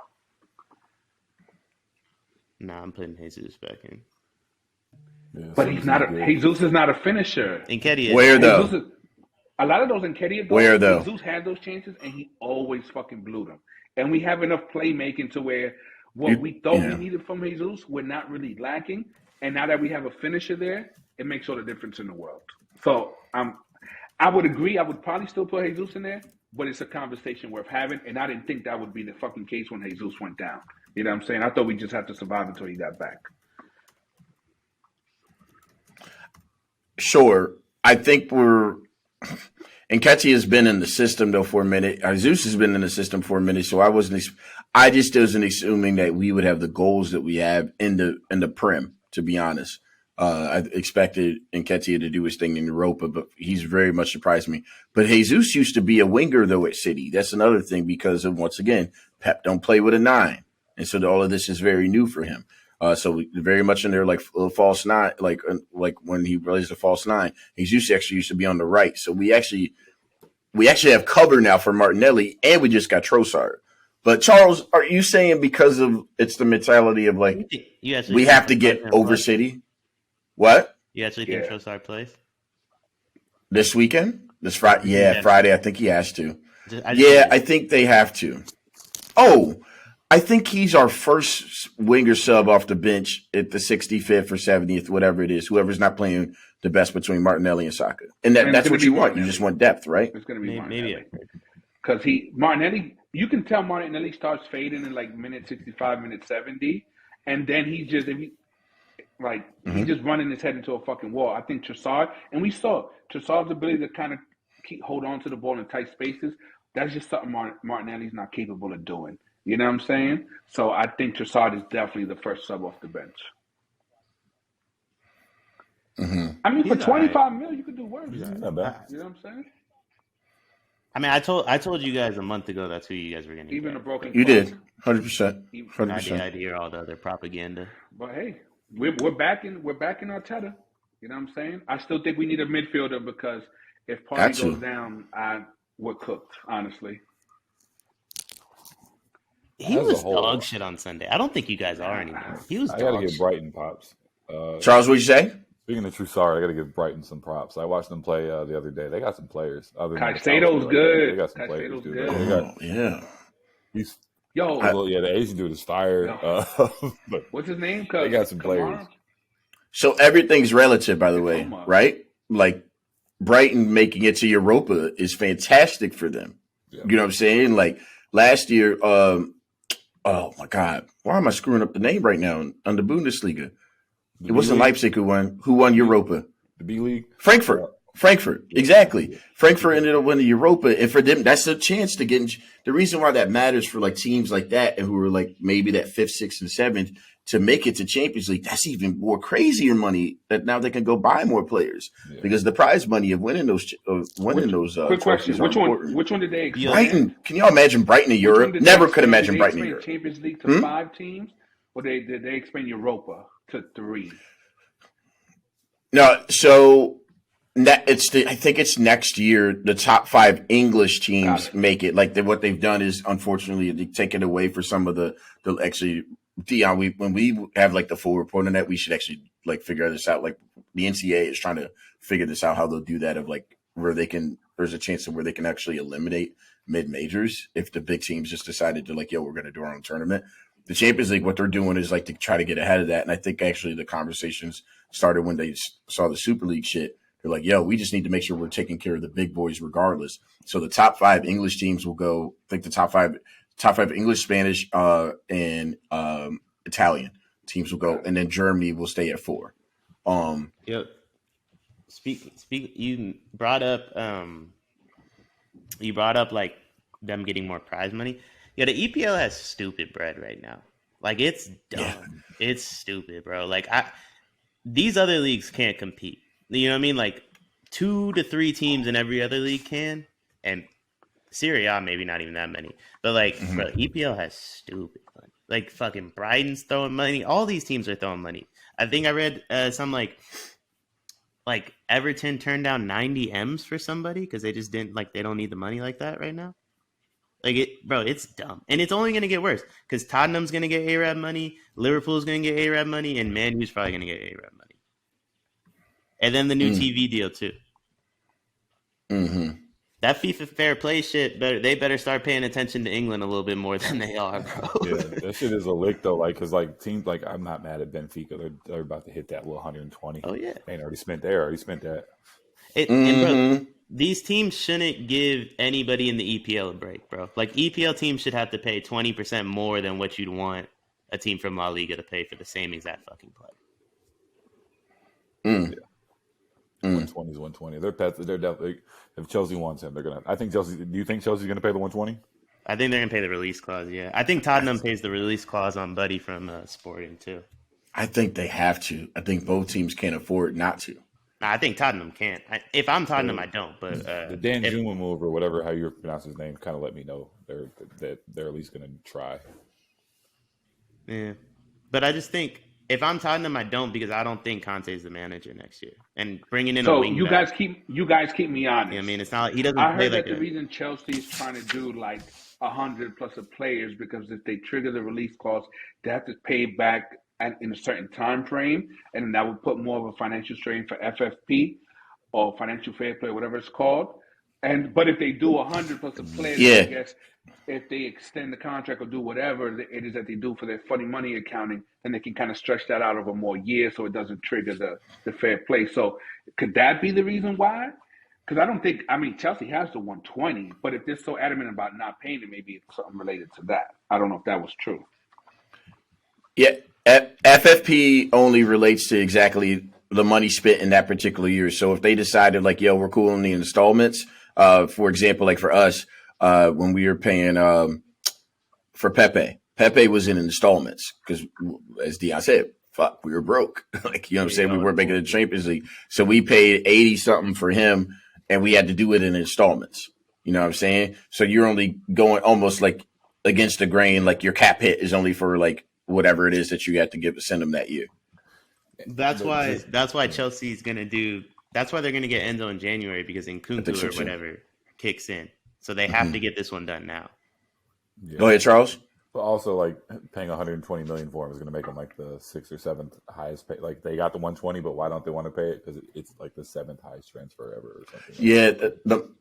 Nah, I'm putting Jesus back in. Yeah, but he's not. Jesus is not a finisher. Nketiah. Where though? A lot of those Nketiah goals. Where though? Jesus had those chances, and he always fucking blew them. And we have enough playmaking to where what we thought we needed from Jesus, we're not really lacking. And now that we have a finisher there, it makes all the difference in the world. So I would agree. I would probably still put Jesus in there, but it's a conversation worth having. And I didn't think that would be the fucking case when Jesus went down. You know what I'm saying? I thought we just had to survive until he got back. Sure. I think Nketiah has been in the system though for a minute. Jesus has been in the system for a minute, so I just wasn't assuming that we would have the goals that we have in the Prem. To be honest, I expected Nketiah to do his thing in Europa, but he's very much surprised me. But Jesus used to be a winger though at City. That's another thing because of, once again, Pep don't play with a 9, and so all of this is very new for him. So very much in there like a false 9, like when he plays a false 9. Jesus actually used to be on the right. So we actually have cover now for Martinelli, and we just got Trossard. But Charles, are you saying because of it's the mentality of like we have to get over City? What? You actually think Trossard plays this weekend? This Friday? Yeah, Friday. I think he has to. I think they have to. Oh, I think he's our first winger sub off the bench at the 65th or 70th, whatever it is. Whoever's not playing the best between Martinelli and Saka, and that's what you want. You just want depth, right? It's going to be Martinelli. Because Martinelli. You can tell Martinelli starts fading in like minute 65, minute 70, and then he's just running his head into a fucking wall. I think Trossard, and we saw Trossard's ability to kind of hold on to the ball in tight spaces. That's just something Martinelli's not capable of doing. You know what I'm saying? So I think Trossard is definitely the first sub off the bench. Mm-hmm. I mean, for 25 mil, you could do worse. Not bad. You know what I'm saying? I mean, I told you guys a month ago that's who you guys were going to get. Even a broken. You did 100%. I hear all the other propaganda. But hey, we're back in Arteta. You know what I'm saying? I still think we need a midfielder because if Partey goes down, we're cooked. Honestly, he was dog shit on Sunday. I don't think you guys are anymore. He was. I got to give Brighton props. Charles, what'd you say? Speaking of Trossard, I got to give Brighton some props. I watched them play the other day. They got some players. Caicedo's good. They got some players, dude. Yeah. The Asian dude is fire. But what's his name? They got some players. So everything's relative, by the way, right? Like Brighton making it to Europa is fantastic for them. Yeah. You know what I'm saying? Like last year, oh my God, why am I screwing up the name right now on the Bundesliga? It wasn't Leipzig who won Europa. The B League? Frankfurt, exactly. Frankfurt ended up winning Europa, and for them, that's a chance to get in. The reason why that matters for like teams like that and who are like maybe that 5th, 6th, and 7th to make it to Champions League, that's even more crazier money that now they can go buy more players because the prize money of winning those quick question. Which one did they explain? Brighton. Can y'all imagine Brighton in Europe? Never could imagine Brighton in Europe. Champions League to 5 teams, or did they explain Europa to 3? No, so I think it's next year. The top 5 English teams make it. Like what they've done is, unfortunately, they take it away for some of the actually. Deion, when we have like the full report on that, we should actually like figure this out. Like the NCAA is trying to figure this out, how they'll do that, of like where there's a chance of where they can actually eliminate mid majors if the big teams just decided to like, yo, we're going to do our own tournament. The Champions League, what they're doing is like to try to get ahead of that. And I think actually the conversations started when they saw the Super League shit. They're like, yo, we just need to make sure we're taking care of the big boys regardless. So the top 5 English teams will go, I think the top five English, Spanish, and Italian teams will go, and then Germany will stay at 4. Yep. You brought up like them getting more prize money. Yeah, the EPL has stupid bread right now. Like it's dumb. Yeah. It's stupid, bro. Like these other leagues can't compete. You know what I mean? Like 2 to 3 teams in every other league can, and Serie A maybe not even that many. But like, bro, EPL has stupid money. Like fucking Brighton's throwing money. All these teams are throwing money. I think I read some like Everton turned down 90 M's for somebody because they just didn't they don't need the money like that right now. Like it's dumb, and it's only gonna get worse because Tottenham's gonna get Arab money, Liverpool's gonna get Arab money, and Man U's probably gonna get Arab money, and then the new TV deal too. Mm-hmm. That FIFA fair play shit, they better start paying attention to England a little bit more than they are, bro. Yeah, that shit is a lick though. Like, cause like teams like I'm not mad at Benfica. They're about to hit that little 120. Oh yeah, they already spent that. And bro, these teams shouldn't give anybody in the EPL a break, bro. Like EPL teams should have to pay 20% more than what you'd want a team from La Liga to pay for the same exact fucking player. Yeah. 120 is 120. They're definitely. If Chelsea wants him, they're gonna. I think Chelsea. Do you think Chelsea's gonna pay the 120? I think they're gonna pay the release clause. Yeah, I think Tottenham pays the release clause on Buddy from Sporting too. I think they have to. I think both teams can't afford not to. Nah, I think Tottenham can't. If I'm Tottenham, I don't. But the Dan Juma move or whatever how you pronounce his name kind of let me know that they're at least gonna try. Yeah, but I just think. If I'm Tottenham, I don't because I don't think Conte's the manager next year. And bringing in a wing you guys keep me honest. Yeah, I mean, it's not he doesn't. I play heard like that the reason Chelsea's trying to do like 100 plus of players because if they trigger the release clause, they have to pay back in a certain time frame, and that would put more of a financial strain for FFP or financial fair play, whatever it's called. But if they do 100 plus of players, I guess if they extend the contract or do whatever it is that they do for their funny money accounting, then they can kind of stretch that out over more years so it doesn't trigger the fair play. So could that be the reason why? Because Chelsea has the 120, but if they're so adamant about not paying it, maybe it's something related to that. I don't know if that was true. Yeah, FFP only relates to exactly the money spent in that particular year. So if they decided like, yo, we're cool on the installments, for example, like for us, when we were paying for Pepe was in installments because, as Deion said, fuck, we were broke. Like, you know what I'm saying? We weren't making the Champions League. So we paid 80 something for him and we had to do it in installments. You know what I'm saying? So you're only going almost like against the grain. Like your cap hit is only for like whatever it is that you had to send them that year. That's why Chelsea's going to do – that's why they're going to get Enzo in January because Nkunku or whatever kicks in. So they have to get this one done now. Yeah. Go ahead, Charles. But also, like paying $120 million for him is going to make them like the 6th or 7th highest pay. Like they got the 120, but why don't they want to pay it? Because it's like the 7th highest transfer ever or something. Yeah,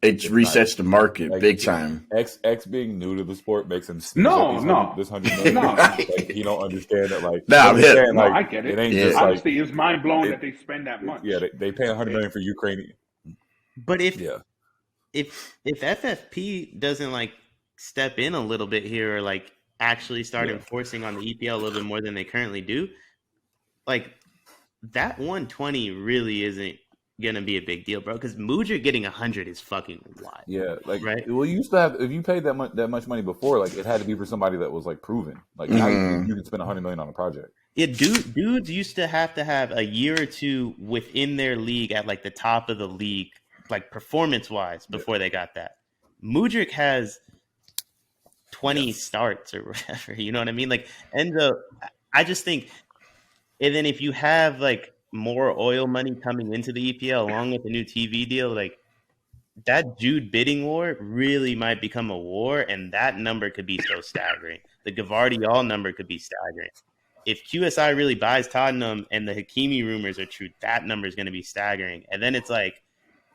it resets the market like, big time. X being new to the sport makes him this $100 million. Like, he don't understand that. Like, I get it. It ain't just honestly, it's mind blowing that they spend that much. Yeah, they pay $100 million for Ukrainian. But if FFP doesn't like step in a little bit here or like actually start enforcing on the EPL a little bit more than they currently do, like that 120 really isn't gonna be a big deal, bro. Because Mudryk getting 100 is fucking wild. Yeah, like right. Well, you used to have if you paid that much money before, like it had to be for somebody that was like proven. Like now you can spend $100 million on a project. Yeah, dudes used to have a year or two within their league at like the top of the league, like performance wise, before they got that. Mudryk has 20 starts or whatever, you know what I mean? Like Enzo, I just think, and then if you have like more oil money coming into the EPL along with the new TV deal, like that Jude bidding war really might become a war, and that number could be so staggering. The Gavardiol number could be staggering. If QSI really buys Tottenham and the Hakimi rumors are true, that number is going to be staggering. And then it's like,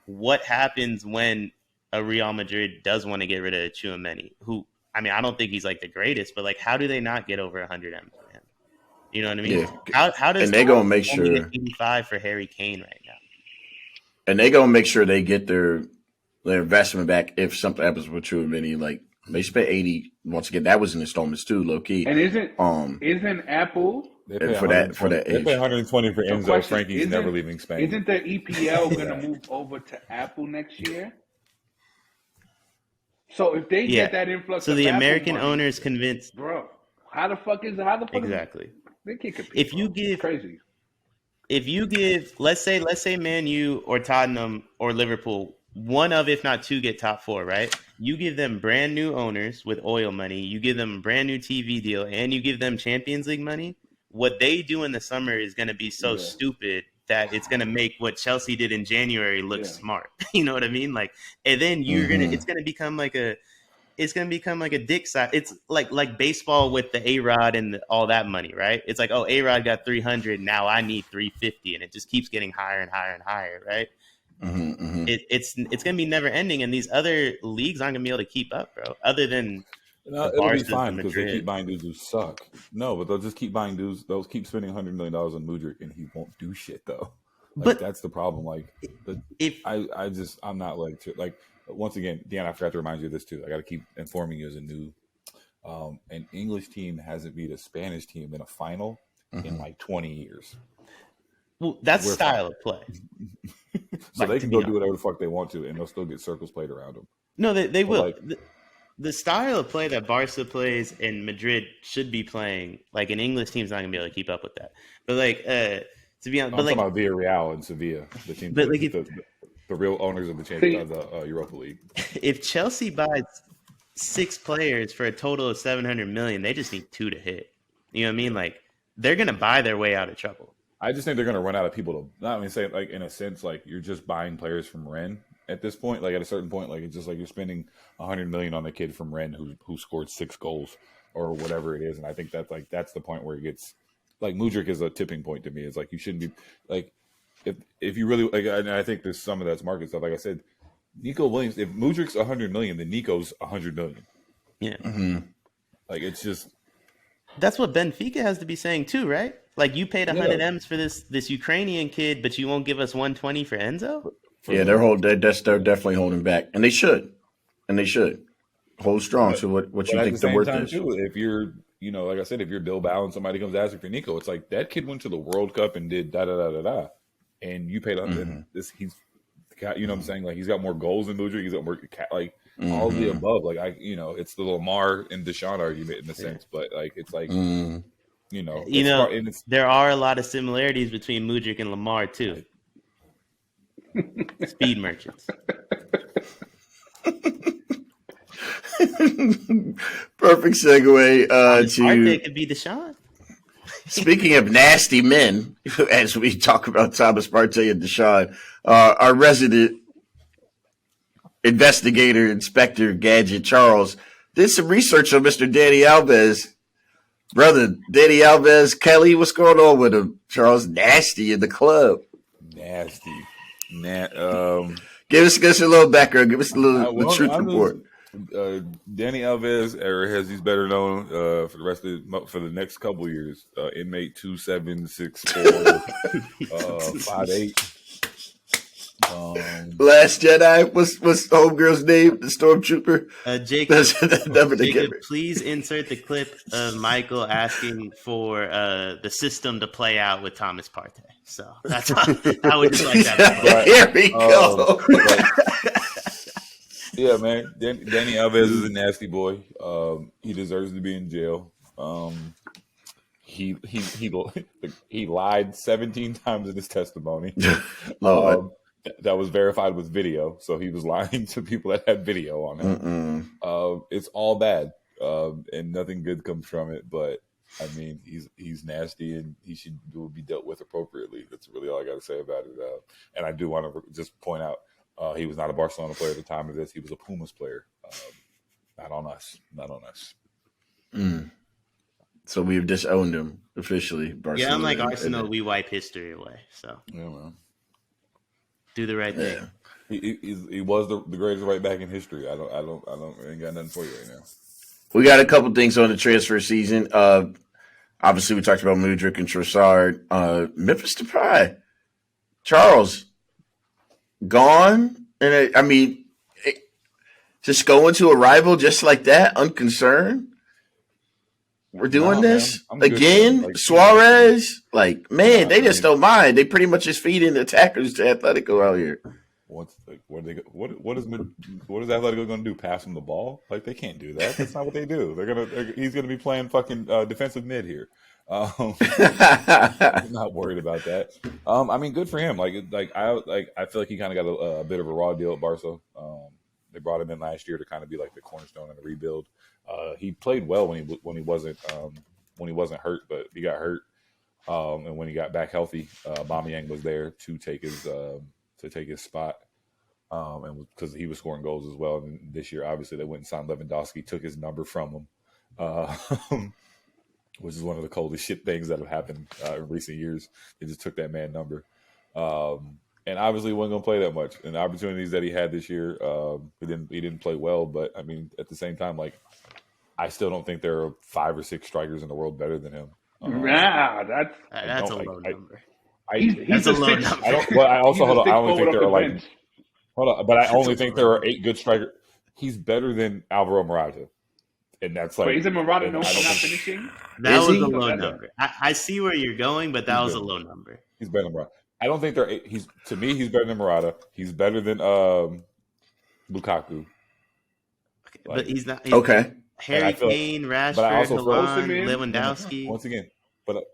what happens when a Real Madrid does want to get rid of Tchouaméni? Who, I mean, I don't think he's like the greatest, but like, how do they not get over 100 M's for him? You know what I mean? Yeah. How does and they gonna make sure get 85 for Harry Kane right now? And they gonna make sure they get their investment back if something happens with Tchouaméni. Like they spent 80 once again. That was in installments too, low key. And isn't Apple for that they age? pay 120 for Enzo. Frankie's never leaving Spain. Isn't the EPL gonna move over to Apple next year? So if they get that influx, so of the Apple American money, owners convinced, bro. How the fuck exactly? They can't compete. If you give crazy. If you give, let's say Man U or Tottenham or Liverpool, one of, if not two, get top four, right? You give them brand new owners with oil money, you give them a brand new TV deal, and you give them Champions League money. What they do in the summer is going to be so stupid that it's going to make what Chelsea did in January look smart. You know what I mean? Like, and then it's going to become like a dick side. It's like baseball with the A-Rod and all that money, right? It's like, oh, A-Rod got 300, now I need 350, and it just keeps getting higher and higher and higher, right? It's going to be never ending, and these other leagues aren't going to be able to keep up, bro. Other than it'll be fine because they keep buying dudes who suck. No, but they'll just keep buying dudes. They'll keep spending $100 million on Mudryk, and he won't do shit though. Like, but that's the problem. Like, I'm not like once again, Dan. I forgot to remind you of this too. I got to keep informing you as a new. An English team hasn't beat a Spanish team in a final in like 20 years. Well, that's style of play. So they can go do whatever the fuck they want to, and they'll still get circles played around them. No, they will. Like, the style of play that Barca plays and Madrid should be playing, like an English team's not gonna be able to keep up with that. But like, to be honest, I'm talking about Villarreal and Sevilla, the team, but like the real owners of the Champions of the Europa League. If Chelsea buys 6 players for a total of 700 million, they just need 2 to hit. You know what I mean? Like, they're gonna buy their way out of trouble. I just think they're gonna run out of people to. Not even say like in a sense like you're just buying players from Rennes at this point. Like at a certain point, like it's just like you're spending 100 million on a kid from Rennes who scored 6 goals or whatever it is. And I think that's the point where it gets like Mudryk is a tipping point to me. It's like you shouldn't be like if you really like. And I think there's some of that's market stuff. Like I said, Nico Williams. If Mudryk's 100 million, then Nico's 100 million. Yeah. Like it's just. That's what Benfica has to be saying too, right? Like you paid 100 M's for this Ukrainian kid, but you won't give us 120 for Enzo? They're definitely holding back, and they should hold strong. So what you think the worth is? Too, if you're, like I said, if you're Bilbao and somebody comes asking for Nico, it's like that kid went to the World Cup and did da da da da da, and you paid on this. He's, what I'm saying, like he's got more goals than Mudryk. He's got more like all of the above. Like it's the Lamar and Deshaun argument in a sense, but like it's like. There are a lot of similarities between Mudryk and Lamar too. Speed merchants. Perfect segue to could be Deshaun. Speaking of nasty men, as we talk about Thomas Partey and Deshaun, our resident investigator, inspector, gadget Charles did some research on Mr. Dani Alves. Brother, Dani Alves, Kelly, what's going on with him? Charles, nasty in the club. Nasty. Give us a little background. Give us a little the truth report. Dani Alves, or as he's better known for the next couple of years, inmate 276458. Last Jedi, what's homegirl's name? The stormtrooper. Jacob, please insert the clip of Michael asking for the system to play out with Thomas Partey. So that's how I would just like that. Here we go. Yeah, man. Dani Alves is a nasty boy. He deserves to be in jail. He lied 17 times in his testimony. That was verified with video, so he was lying to people that had video on him. It's all bad, and nothing good comes from it. But I mean, he's nasty, and he should be dealt with appropriately. That's really all I got to say about it. And I do want to just point out, he was not a Barcelona player at the time of this. He was a Pumas player. Not on us. Not on us. Mm. So we've disowned him officially. Barcelona. Yeah, unlike Arsenal, we wipe history away. So Yeah, man. do the right thing. He was the greatest right back in history. I ain't got nothing for you right now. We got a couple things on the transfer season. Obviously, we talked about Mudryk and Trossard. Memphis Depay, Charles, gone, and just going to a rival just like that, unconcerned. We're doing this again. Like, Suarez, they just don't mind. They pretty much just feeding the attackers to Atletico out here. What is Atletico going to do? Pass him the ball? Like, they can't do that. That's not what they do. He's going to be playing fucking defensive mid here. I'm not worried about that. I mean, good for him. I feel like he kind of got a bit of a raw deal at Barca. They brought him in last year to kind of be like the cornerstone in the rebuild. He played well when he wasn't hurt, but he got hurt. And when he got back healthy, Aubameyang was there to take his spot. And because he was scoring goals as well. And this year, obviously, they went and signed Lewandowski, took his number from him, which is one of the coldest shit things that have happened in recent years. They just took that man number. And obviously, he wasn't going to play that much. And the opportunities that he had this year, he didn't play well. But, I mean, at the same time, I still don't think there are 5 or 6 strikers in the world better than him. That's a low number. He's a low number. I only think there are but I only think there are 8 good strikers. He's better than Alvaro Morata, and that's But isn't Morata known for not finishing? That was a low number. I see where you're going, but that was a low number. He's better than Morata. I don't think there are 8. To me, he's better than Morata. He's better than Lukaku. But he's not. Okay. Harry Kane, Rashford, Haaland, Lewandowski. Once again, but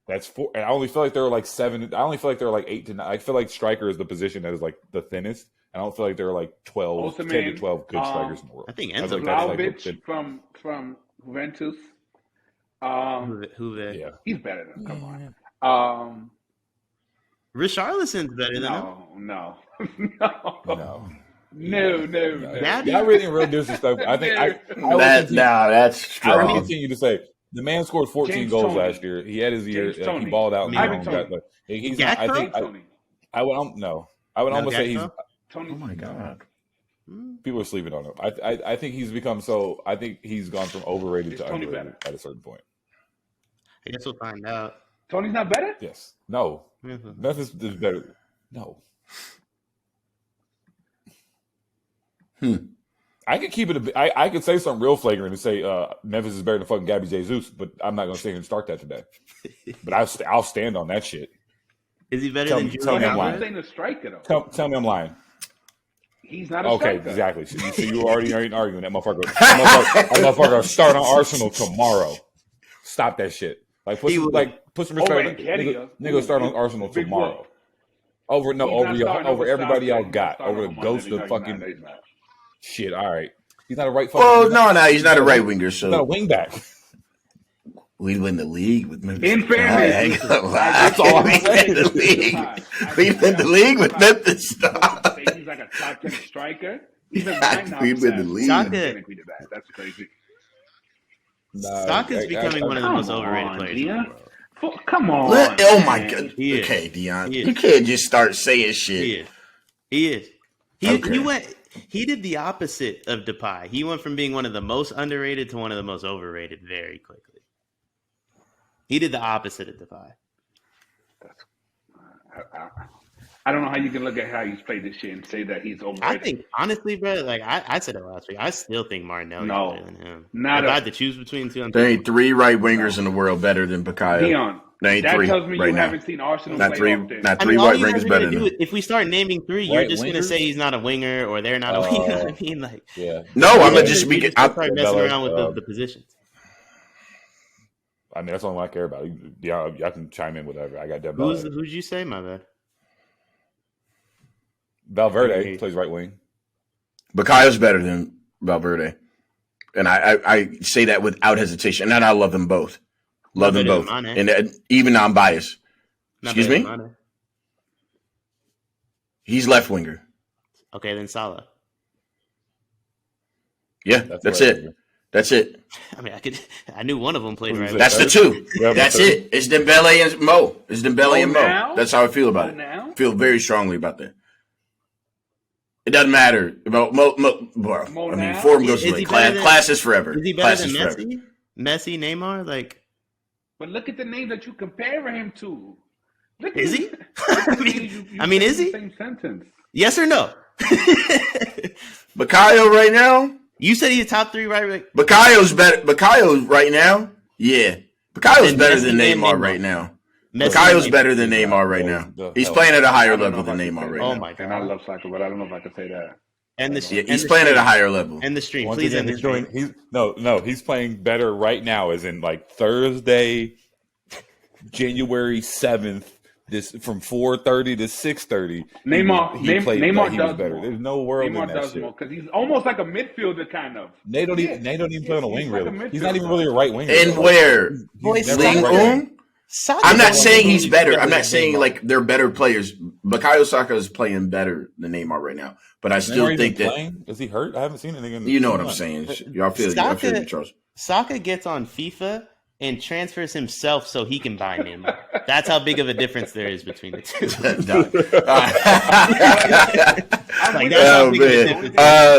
that's 4. And I only feel like there are like 7. I only feel like there are like 8 to 9. I feel like striker is the position that is like the thinnest. I don't feel like there are like 10 to 12 good strikers in the world. I think Enzo Vlahovic from Juventus. Yeah. He's better than him. Come on. Richarlison's better than him. No. Y'all really real disrespectful. I think that's strong. I will continue to say the man scored 14 goals last year. He had his year. He balled out. He's not. I think. I would almost say he's. Tony. Oh my god. People are sleeping on him. I think he's become so. I think he's gone from overrated to underrated at a certain point. I guess we'll find out. Tony's not better? Yes. No. Memphis is better. No. I could keep it. I could say something real flagrant and say Memphis is better than fucking Gabby Jesus, but I'm not going to sit here and start that today. But I'll stand on that shit. Is he better than Tell me I'm lying. Saying a striker, though. Tell me I'm lying. He's not a striker. Okay, exactly. So you already arguing that motherfucker. That motherfucker start on Arsenal tomorrow. Stop that shit. Put some respect. Nigga start on Arsenal tomorrow. Over everybody y'all got. Over the ghost of fucking shit. All right. He's not a right fucking. Well, no, he's not a right winger. So he's not a wing back. We win the league with Memphis. In fairness, that's all I'm saying. We win the league with Memphis. He's like a top 10 striker. Even we win the league. That's crazy. Saka's becoming one of the most overrated players in the world. Come on. Oh my god. Okay, Deion. You can't just start saying shit. He is. He did the opposite of Depay. He went from being one of the most underrated to one of the most overrated very quickly. He did the opposite of Depay. I don't know how you can look at how he's played this year and say that he's overrated. I think, honestly, bro, I said it last week. I still think Martinelli is better than him. If I had to choose between two, there ain't 3 right wingers in the world better than Bukayo. Deion, that tells me you haven't seen Arsenal play often. Not 3 white wingers better than him. If we start naming 3, you're just going to say he's not a winger or they're not a winger. You know what I mean? No, I'm going to just be start messing around with the positions. I mean, that's all I care about. Y'all can chime in whatever. I got that. Who'd you say, my bad? Valverde plays right wing. Bukayo's better than Valverde. And I say that without hesitation. And I love them both. Love them both. And even non-biased. Excuse me? He's left winger. Okay, then Salah. Yeah, that's it. That's it. I mean, I knew one of them played right. That's the two. That's it. It's Dembele and Mo. It's Dembele and Mo. Now? That's how I feel about it. Now? I feel very strongly about that. It doesn't matter about Mo, bro. Mo I mean, now? form goes away. Class is forever. Is he better than Messi? Messi, Neymar, like. But look at the names that you compare him to. Is he? I mean, is he? Same sentence. Yes or no? Bukayo right now. You said he's top 3, right? Bukayo's better. Bukayo right now. Yeah, Bukayo's better than Neymar right now. Bukayo's better than Neymar right now. He's playing at a higher level than Neymar right now. Oh my god! And I love soccer, but I don't know if I can say that. He's playing at a higher level. And the stream, please. He's playing better right now. As in, like Thursday, January 7th. This from 4:30 to 6:30. Neymar does better. More. There's no world Neymar in that does shit. more because he's almost like a midfielder kind of. They don't even play on a wing really. He's not even really a right winger. And where? Right. I'm not saying he's better. I'm not saying like they're better players. Bukayo Saka is playing better than Neymar right now. But I still think that is he hurt? I haven't seen anything. You know what I'm saying? Y'all feel you, Charles. Saka gets on FIFA and transfers himself so he can buy Neymar. That's how big of a difference there is between the two.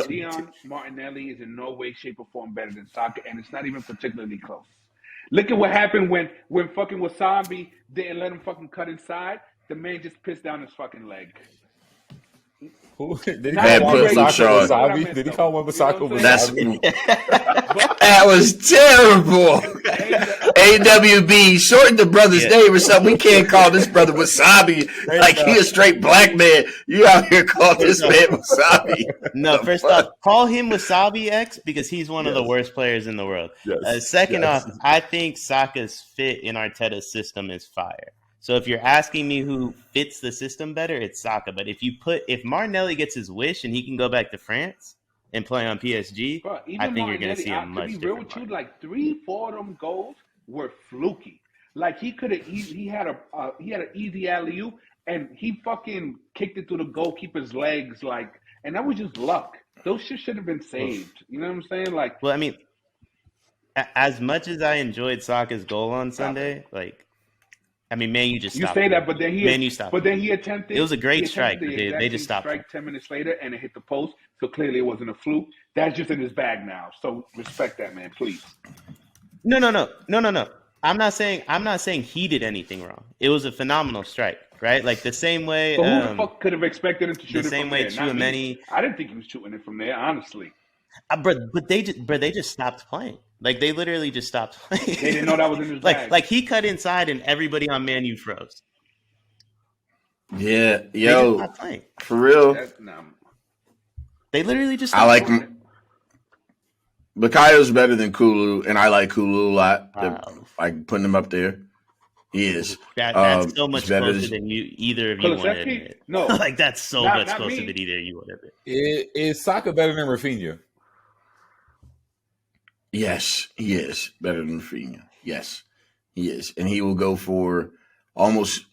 Deion Martinelli is in no way, shape, or form better than Saka, and it's not even particularly close. Look at what happened when fucking Wasabi didn't let him fucking cut inside. The man just pissed down his fucking leg. Did he call one Wasabi? Did he call one Wasabi? That was terrible. AWB, shorten the brother's name or something. We can't call this brother Wasabi like he a straight black man. You out here calling this man Wasabi. No, first off, call him Wasabi X because he's one of the worst players in the world. Second off, I think Saka's fit in Arteta's system is fire. So if you're asking me who fits the system better, it's Saka. But if Martinelli gets his wish and he can go back to France and play on PSG, bro, I think you're going to see a much different. To be real with you, like 3-4 of them goals were fluky. Like he could have, he had an easy alley oop and he fucking kicked it through the goalkeeper's legs, like, and that was just luck. Those shit should have been saved. You know what I'm saying? Like, well, I mean, as much as I enjoyed Saka's goal on Sunday, like. I mean, man, you just stopped. You say that, but then he attempted. It was a great strike. They just stopped. Strike 10 minutes later, and it hit the post. So clearly, it wasn't a fluke. That's just in his bag now. So respect that, man, please. No. I'm not saying he did anything wrong. It was a phenomenal strike, right? Like the same way. But who the fuck could have expected him to shoot it from there? The same way Tchouameni. I didn't think he was shooting it from there, honestly. But they just stopped playing. Like they literally just stopped playing. They didn't know that was in his bag. Like he cut inside and everybody on Man U froze. Yeah, yo, not playing. For real. They literally just. I like Bukayo's better than Kulu, and I like Kulu a lot. Wow. Like putting him up there. He is. That's so much closer than either of you want to admit. No, like that's so much closer than either of you want to admit. Is Saka better than Rafinha? Yes, he is better than Rafinha. Yes, he is. And he will go for almost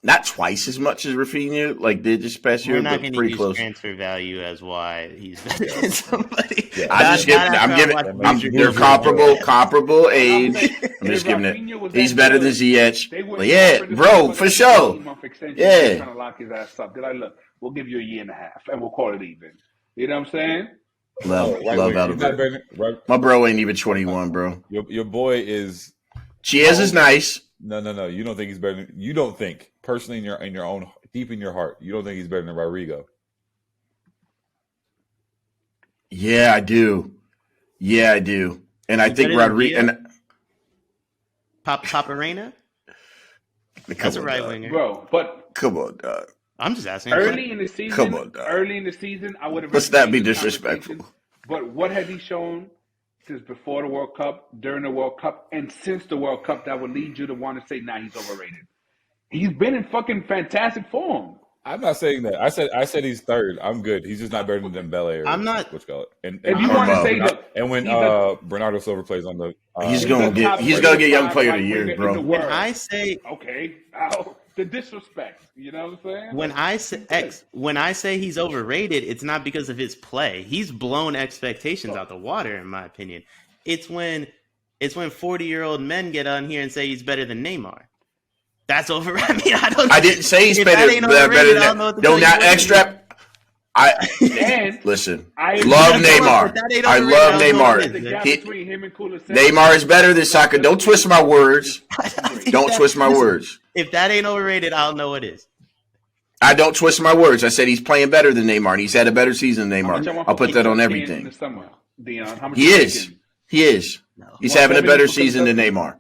not twice as much as Rafinha like did this past year, We're not but going pretty to use close. transfer value as why he's better than somebody. They're comparable age. I'm just giving it. He's better than Ziyech. Yeah, bro, for sure. Yeah. Trying to lock his ass up. They're like, look, we'll give you a year and a half and we'll call it even. You know what I'm saying? Love out of it. My bro ain't even 21, bro. Your boy is. Chiez is nice. No. You don't think he's better than. You don't think personally in your own deep in your heart. You don't think he's better than Rodrigo. Yeah, I do. And I think Rodrigo and Paparena. That's a right winger, bro. But come on, dog. I'm just asking. Early in the season, I would have. Let's not be disrespectful. But what has he shown since before the World Cup, during the World Cup, and since the World Cup that would lead you to want to say, nah, he's overrated? He's been in fucking fantastic form. I'm not saying that. I said he's third. I'm good. He's just not better than Dembele. I'm not. What's called? And if you want to say And when Bernardo Silva plays on the, he's gonna get Young Player of the Year, bro. When I say the disrespect, you know what I'm saying? When I say he's overrated, it's not because of his play. He's blown expectations out the water, in my opinion. It's when 40-year-old men get on here and say he's better than Neymar. That's over. I mean, I didn't say he's better than that. No, not extra. Listen, I love Neymar. I love Neymar. Neymar is better than Saka. Don't twist my words. Don't twist my words. If that ain't overrated, I'll know it is. I don't twist my words. I said he's playing better than Neymar, and he's had a better season than Neymar. I'll put that on everything. He is. He is. He's having a better season than Neymar.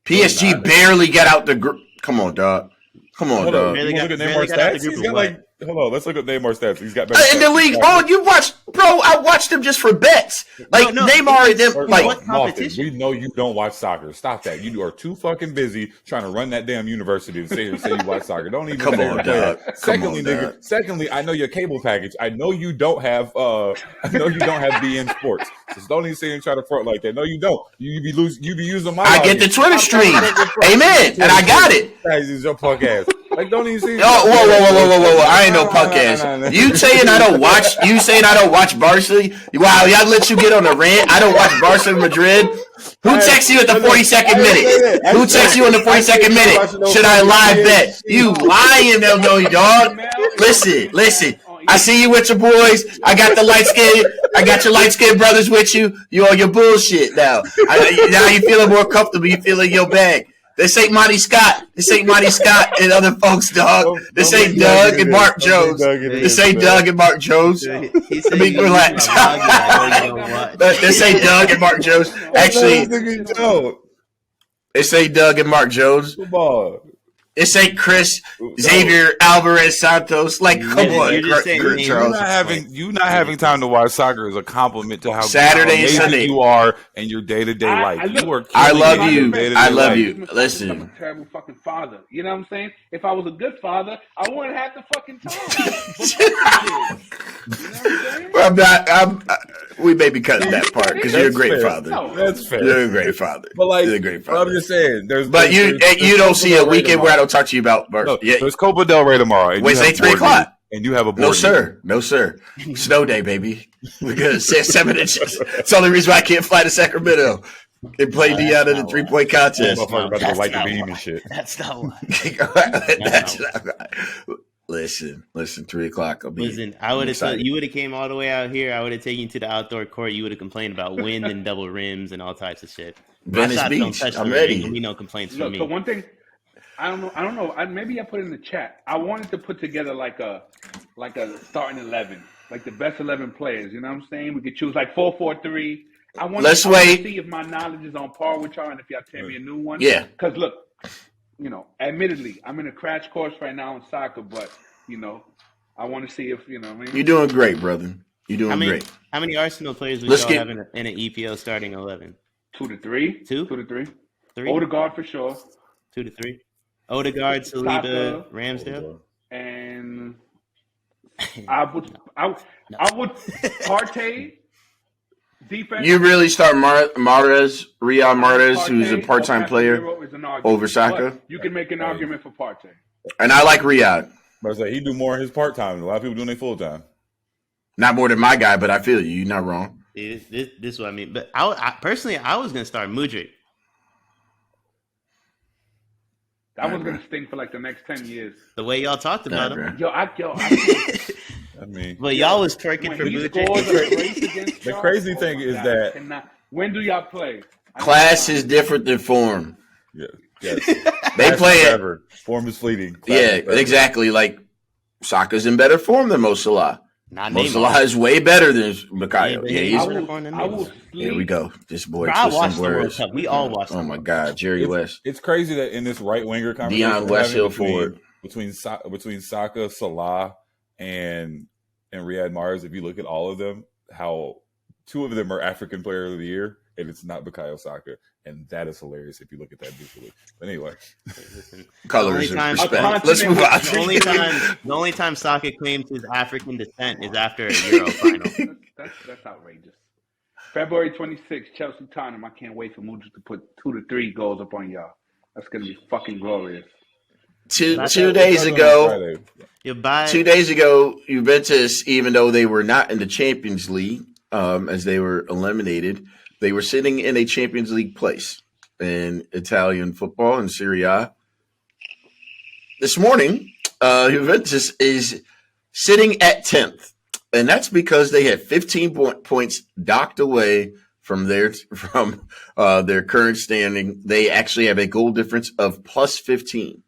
PSG barely got out the group. Come on, dog. Come on, dog. Look at Neymar's stats. He's got hold on, let's look at Neymar's stats. He's got better in the league. Oh, you watch, bro. I watched him just for bets. Like Neymar and them. Like Malton, we know you don't watch soccer. Stop that. You are too fucking busy trying to run that damn university to say you watch soccer. Don't even come on, dog. Secondly, I know your cable package. I know you don't have. BN Sports. So don't even say and try to front like that. No, you don't. You be using my. I get the Twitter stream. Amen, and I got it. Is your punk ass. Like, don't even see. Oh, whoa! I ain't no punk ass. You saying I don't watch? You saying I don't watch Barca? Wow, y'all let you get on a rant. I don't watch Barca Madrid. Who texts you at the 42nd minute? Who texts you in the 42nd minute? Should I live bet? You lying, no, dog. Listen. I see you with your boys. I got your light skinned brothers with you. You on your bullshit now. Now you feeling more comfortable. You feeling your bag. This ain't Monty Scott. And other folks, dog. This ain't Doug and Mark Jones. This ain't Doug and Mark Jones. Let me relax. This ain't Doug and Mark Jones. Actually, this ain't Doug and Mark Jones. This ain't Chris Xavier Alvarez Santos. Like, come on, Charles. You not having time to watch soccer is a compliment to how Saturday and Sunday you are in your day-to-day life. I love you. I love you. Listen, I'm a terrible fucking father. You know what I'm saying? If I was a good father, I wouldn't have the fucking time. You know what I'm saying? We may be cutting that part because you're a great father. No, that's fair. You're a great father. But you're a great father. I'm just saying, you don't see a weekend where I don't talk to you about Barca. No, there's Copa del Rey tomorrow. Wednesday, 3:00. And you have a board No, sir. Snow day, baby. We're going to set 7 inches. It's the only reason why I can't fly to Sacramento and play Deion in the 3-point contest. That's not why. That's not right. Listen, 3:00. Listen, I would have you would have came all the way out here. I would have taken you to the outdoor court. You would have complained about wind and double rims and all types of shit. Venice Beach. I'm ready. There'll be no complaints from me. So one thing, I don't know. Maybe I put it in the chat. I wanted to put together like a starting 11, like the best 11 players. You know what I'm saying? We could choose like 4-4-3. I want to see if my knowledge is on par with y'all and if y'all tell me a new one. Yeah. Because look. Admittedly, I'm in a crash course right now in soccer, but, I want to see if, I mean. You're doing great, brother. You're doing great. How many Arsenal players would y'all have in an EPL starting 11? 2 to 3. 2 to 3. 3? Odegaard for sure. 2 to 3. Odegaard, Saliba, Ramsdale. And I would Partey. Defense. You really start Riyad Mahrez, who's a part-time player, over Saka? You can make an argument for Partey. And I like Riyad. I was like, he do more in his part-time. A lot of people doing their full-time. Not more than my guy, but I feel you. You're not wrong. This is what I mean. But I personally, I was going to start Mudryk. That was going to stink for like the next 10 years. The way y'all talked about him. I mean, but y'all was twerking for Mudryk. The crazy thing is that when do y'all play? Class is different than form. Yeah, yes. They play it. Form is fleeting. Exactly. Like Saka's in better form than Mo Salah. Mo Salah is way better than Bukayo. Here we go. This boy. Bro, I watched the World Cup. We all watched. Oh my God, Jerry West. It's crazy that in this right winger conversation, Deion West Hill forward between Saka, Salah, and Riyad Mahrez. If you look at all of them, how 2 of them are African Player of the Year, and it's not Bukayo Saka, and that is hilarious if you look at that visually. But anyway, colors and respect. Let's move on. The only time Saka claims his African descent is after a Euro final. That's outrageous. February 26th, Chelsea Tottenham. I can't wait for Moods to put 2 to 3 goals up on y'all. That's gonna be fucking glorious. Two days ago, Juventus, even though they were not in the Champions League, as they were eliminated, they were sitting in a Champions League place in Italian football in Serie A. This morning, Juventus is sitting at 10th, and that's because they had 15 points docked away from their current standing. They actually have a goal difference of plus 15,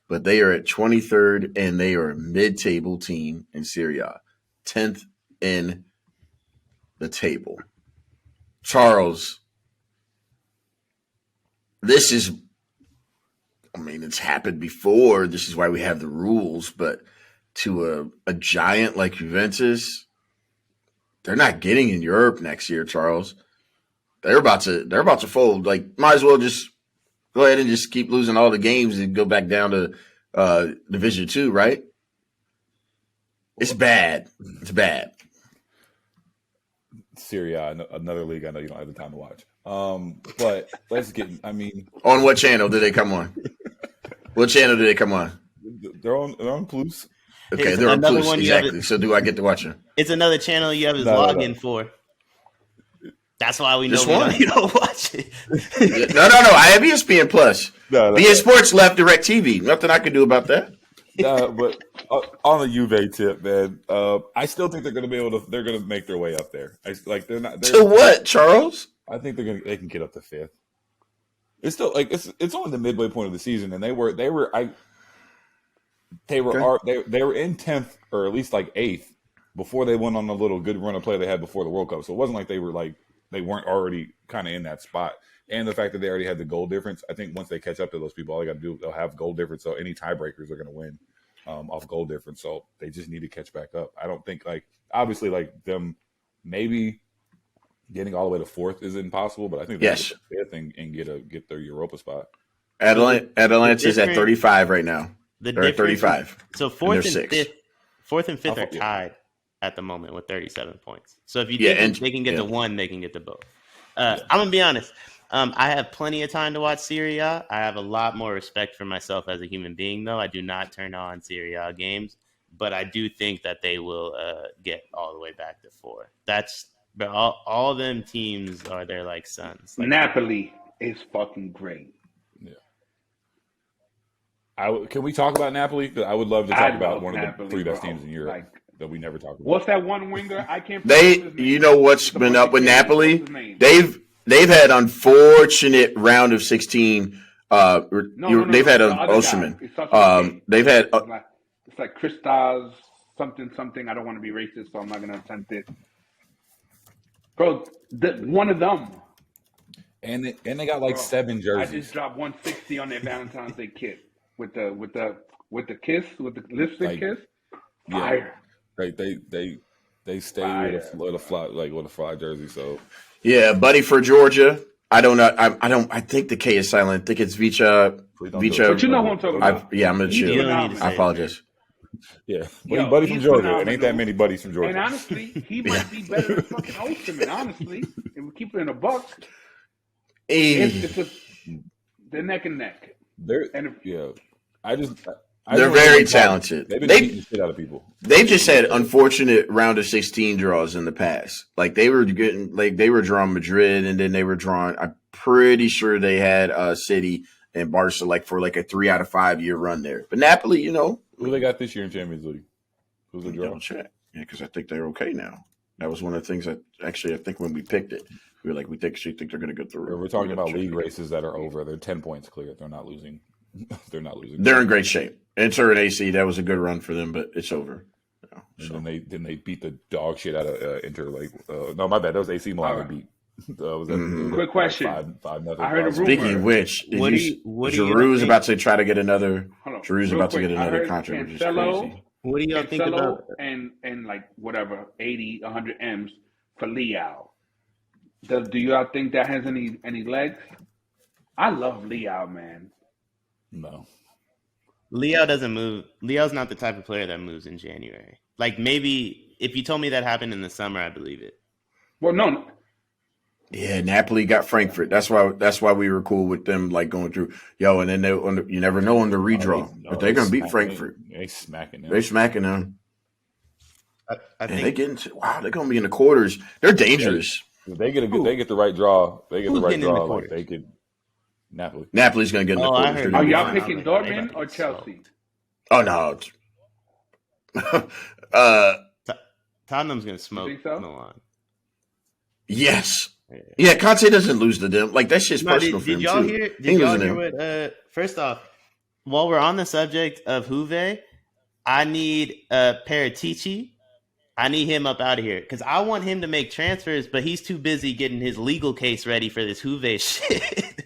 but they are at 23rd, and they are a mid-table team in Serie A, 10th in the table. Charles, this is, I mean, it's happened before. This is why we have the rules, but to a giant like Juventus, they're not getting in Europe next year, Charles. They're about to fold. Like, might as well just go ahead and just keep losing all the games and go back down to Division 2, right? It's bad. It's bad. Serie A, another league I know you don't have the time to watch. But let's get, I mean. On what channel did they come on? What channel did they come on? They're on Plus. Okay, they're on Plus, exactly. So do I get to watch them? It's another channel you have his login for. That's why we know you don't watch it. No. I have ESPN Plus. BS Sports left DirecTV. Nothing I can do about that. But on the Juve tip, man, I still think they're going to be able to. They're going to make their way up there. They're not. To what, Charles? I think they can get up to 5th. It's still it's only the midway point of the season, and they were in 10th or at least like 8th before they went on the little good run of play they had before the World Cup. So it wasn't like they weren't already kind of in that spot. And the fact that they already had the goal difference, I think once they catch up to those people, all they got to do, they'll have goal difference. So any tiebreakers are going to win off goal difference. So they just need to catch back up. I don't think obviously them maybe getting all the way to 4th is impossible, but I think they're get 5th and get their Europa spot. Atalanta is at 35 right now. They're at 35. So 4th and 5th are tied at the moment with 37 points. So if you think they can get to 1, they can get to both. I'm going to be honest. I have plenty of time to watch Serie A. I have a lot more respect for myself as a human being, though. I do not turn on Serie A games, but I do think that they will get all the way back to 4. But all them teams are their like sons. Napoli is fucking great. Yeah. Can we talk about Napoli? I would love to talk about one of the 3 best teams in Europe that we never talk about. What's that one winger? I can't. You know what's been up with Napoli? They've had unfortunate round of 16. They've had Osimhen. They've had. It's like Christos something. I don't want to be racist, so I'm not going to attempt it. Bro, one of them. And they got 7 jerseys. I just dropped 160 on their Valentine's Day kit with the kiss, with the lipstick kiss. Fire. Right. They stay with a fly jersey. So yeah, buddy for Georgia. I don't know. I think the K is silent. I think it's Vicha. But you know who I'm talking about. I'm gonna chill. I apologize. Yeah, buddy from Georgia. It ain't that many buddies from Georgia. And honestly, he might be better than fucking Osterman. Honestly, if we keep it in a buck, they're neck and neck. They're very talented. They've been beating the shit out of people. They've just had unfortunate round of 16 draws in the past. They were drawing Madrid, and then they were drawing. I'm pretty sure they had City and Barca for a 3 out of 5 year run there. But Napoli, who they got this year in Champions League? Who's the draw? Check. Yeah, because I think they're okay now. That was one of the things that I think when we picked it, we were like, we think they're going to go through. We're talking about league races that are over. They're 10 points clear. They're not losing. They're in great shape. Inter and AC, that was a good run for them, but it's over. And then they beat the dog shit out of Inter. No, my bad. That was AC Milan they beat. Quick question. 5-0. I heard a rumor. Speaking of which, Giroud's about to try to get another. Giroud's about to get another contract, which is crazy. What do y'all think about and whatever 80, 100 M's for Leao? Do y'all think that has any legs? I love Leao, man. No. Leao doesn't move. Leao's not the type of player that moves in January. Maybe if you told me that happened in the summer, I believe it. Well, no. Yeah, Napoli got Frankfurt. That's why we were cool with them, like going through. And then you never know on the redraw, but they're gonna beat Frankfurt. They smacking them. They're smacking them. I think they're gonna be in the quarters. They're dangerous. If they get the right draw. They get the right draw. Like they could. Napoli's gonna get in the quarters. Are y'all picking Dortmund or Chelsea? Oh no. Tottenham's gonna smoke Milan. Yes. Yeah, Conte doesn't lose to them. Like, that's just personal for him, too. Did y'all hear what, first off, while we're on the subject of Juve, I need Paratici. I need him up out of here because I want him to make transfers, but he's too busy getting his legal case ready for this Juve shit.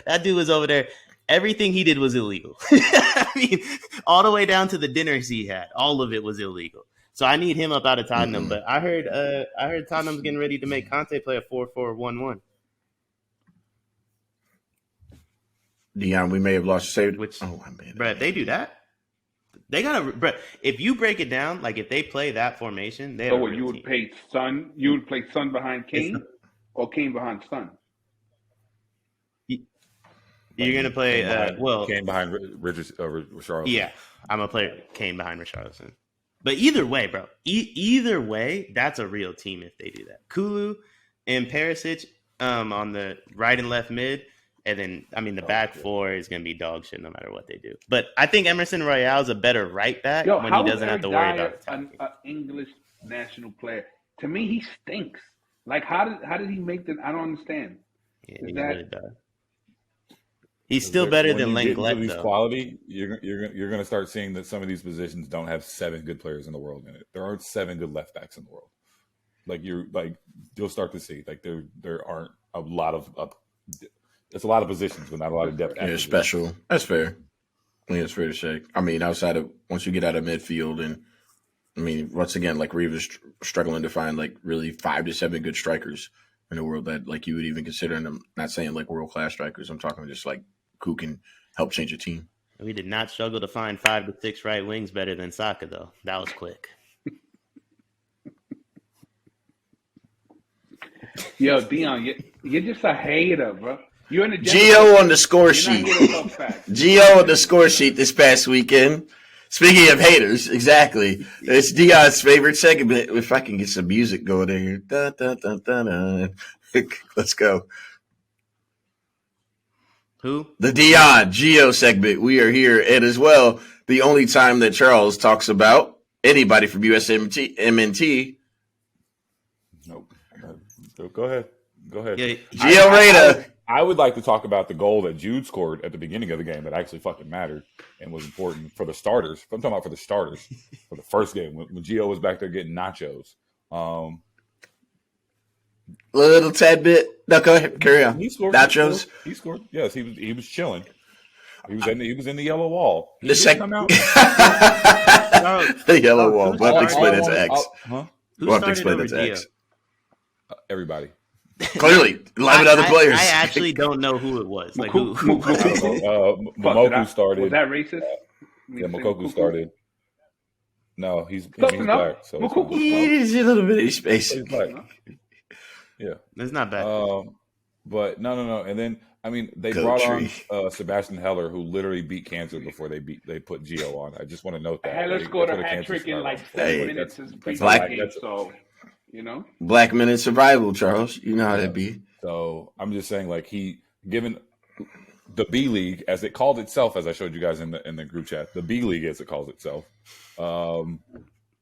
That dude was over there. Everything he did was illegal. I mean, all the way down to the dinners he had. All of it was illegal. So I need him up out of Tottenham. But I heard Tottenham's getting ready to make Conte play a 4-4-1-1. Deion, we may have lost saved. Brett, they do that. They gotta, Brett. If you break it down, like if they play that formation, they. So you would play Son? You would play Son behind Kane, or Kane behind Son? You're gonna play Kane behind Richarlison. Yeah, I'm gonna play Kane behind Richarlison. But either way, bro, either way, that's a real team if they do that. Kulu and Perisic on the right and left mid, and then the back four is gonna be dog shit no matter what they do. But I think Emerson Royale is a better right back when he doesn't have to worry about an English national player. To me, he stinks. Like how did he make the? I don't understand. Yeah, he really does. He's still better than Lenglet, though. Quality, you're going to start seeing that some of these positions don't have 7 good players in the world in it. There aren't 7 good left backs in the world. You'll start to see there aren't a lot of it's a lot of positions, but not a lot of depth. Yeah, special. That's fair. I think it's fair to say. Outside of once you get out of midfield, and once again, like Reeves struggling to find like really 5 to 7 good strikers in the world that like you would even consider, and I'm not saying like world class strikers. I'm talking just like who can help change a team. We did not struggle to find 5 to 6 right wings better than Saka, though. That was quick. Yo, Deion, you're just a hater, bro. You're in the Gio on the score sheet. Gio on the score sheet this past weekend. Speaking of haters, exactly. It's Deion's favorite segment. If I can get some music going in here. Dun, dun, dun, dun, dun. Let's go. Who? The Deion Gio segment. We are here, and as well, the only time that Charles talks about anybody from USMNT. Nope. Go ahead. Yeah, Gio Reyna. I would like to talk about the goal that Jude scored at the beginning of the game that actually fucking mattered and was important for the starters. I'm talking about for the starters for the first game when Gio was back there getting nachos. Little tad bit. No, go ahead. Carry on. He scored. Nachos. He scored. Yes, he was chilling. He was in the yellow wall. The yellow wall. We'll have to explain it to X. We'll have to explain it to X. Everybody. Clearly, 11 other players. I actually don't know who it was. Like who? Momoku started. Was that racist? Yeah, Momoku started. No, he's black. So he's a little bit of space. He's black. Yeah, it's not bad. But no. And then they brought on Sebastian Heller, who literally beat cancer before they put Gio on. I just want to note that Heller scored a hat trick in like 7 minutes. So. Black men in survival, Charles. You know how that be. So I'm just saying, like given the B League as it called itself, as I showed you guys in the group chat, the B League as it calls itself.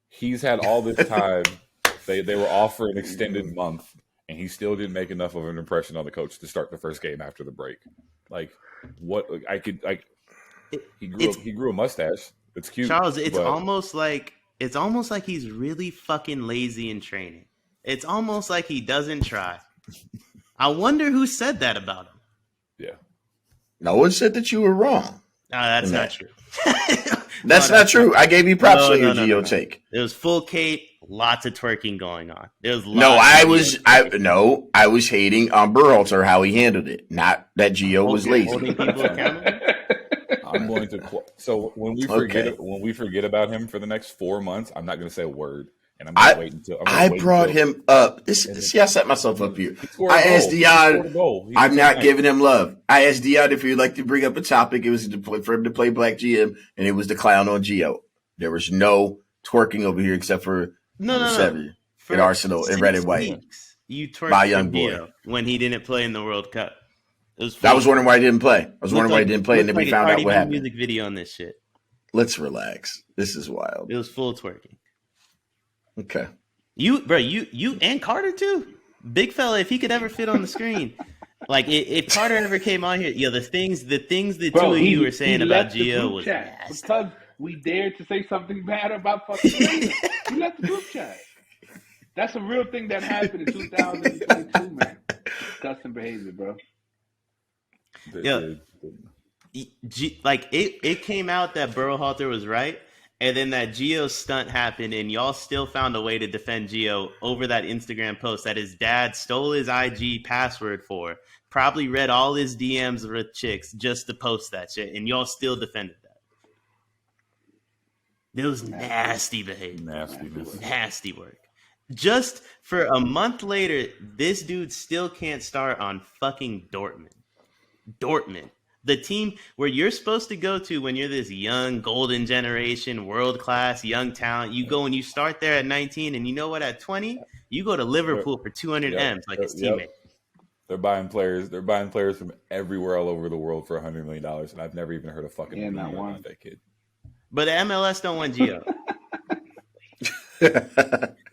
He's had all this time. They were off for an extended month, and he still didn't make enough of an impression on the coach to start the first game after the break. Like what? He grew a mustache. It's cute, Charles. It's almost like he's really fucking lazy in training. It's almost like he doesn't try. I wonder who said that about him. Yeah. No one said that you were wrong. No, that's not true. That's not true. I gave you props on your Gio take. It was full Kate, lots of twerking going on. There was I was hating on Berhalter how he handled it, not that Gio was lazy. Holding people accountable. I'm going to. So when we forget about him for the next 4 months, I'm not going to say a word. And I'm gonna wait until I brought him up. See, I set myself up here. I asked Deion. I'm not giving him love. I asked Deion if he would like to bring up a topic. It was for him to play Black GM, and it was the clown on Gio. There was no twerking over here except for Sevi in Arsenal in red and white. You twerked by young boy when he didn't play in the World Cup. I was wondering why he didn't play. And then we found out what happened. Music video on this shit. Let's relax. This is wild. It was full twerking. Okay. You and Carter too. Big fella, if he could ever fit on the screen. Like if Carter ever came on here, the things the two of you were saying about Gio was nasty. Because we dared to say something bad about fucking Raiders. He left the group chat. That's a real thing that happened in 2022, man. Disgusting behavior, bro. Yeah. It came out that Berhalter was right. And then that Gio stunt happened, and y'all still found a way to defend Gio over that Instagram post that his dad stole his IG password for, probably read all his DMs with chicks just to post that shit, and y'all still defended that. It was nasty behavior. Nasty work. Just for a month later, this dude still can't start on fucking Dortmund. The team where you're supposed to go to when you're this young, golden generation, world-class, young talent. You go and you start there at 19, and you know what? At 20, you go to Liverpool for 200 M's like his teammate. They're buying players. They're buying players from everywhere all over the world for $100 million, and I've never even heard a fucking name about that kid. But the MLS don't want Gio.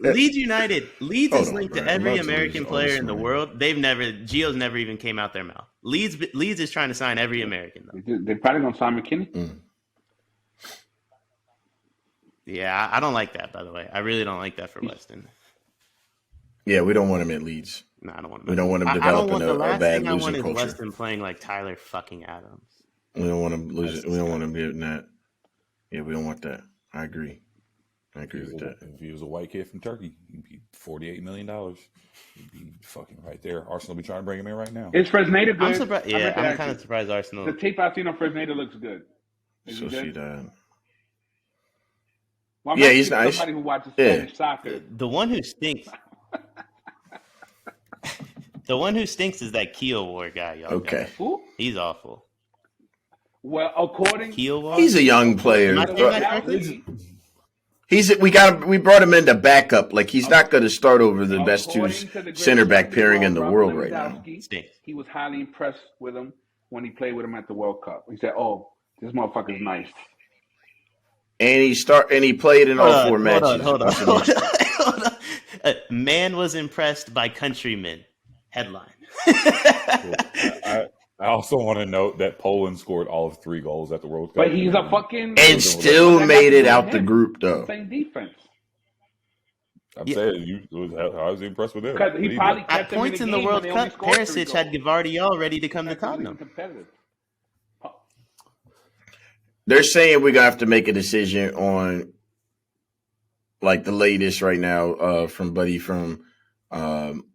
Leeds United. Leeds is linked to every American player in the world. Gio's never even came out their mouth. Leeds is trying to sign every American though. They're probably gonna sign McKinney. Yeah, I don't like that. By the way, I really don't like that for Weston. Yeah, we don't want him at Leeds. No, I don't want him. We don't want him developing a bad losing culture. I want is Weston playing like Tyler fucking Adams. We don't want him losing. We don't want him getting that. Yeah, we don't want that. I agree with that. If he was a white kid from Turkey, he'd be $48 million. He'd be fucking right there. Arsenal be trying to bring him in right now. Is Fresneda good? I'm surprised. Yeah, I'm kind of surprised Arsenal. The tape I've seen on Fresneda looks good. So she died. Well, yeah, he's nice. Somebody who watches Spanish soccer. The one who stinks. The one who stinks is that Keel Ward guy, y'all. Okay. Who? He's awful. Well, according Keel Ward. He's a young player. We brought him in to backup. Like he's not going to start over the best two center back pairing in the world right now. He was highly impressed with him when he played with him at the World Cup. He said, "Oh, this motherfucker's nice." And he played in all four matches. Hold on. Man was impressed by countrymen. Headline. I also want to note that Poland scored all of 3 goals at the World Cup. But he's a fucking... And still made it out the group, though. Same defense. I'm saying, I was impressed with him. Because he probably kept at points in the World Cup, Perisic had Gvardiol ready to come to Tottenham. They're saying we're going to have to make a decision on, like, the latest right now from Buddy from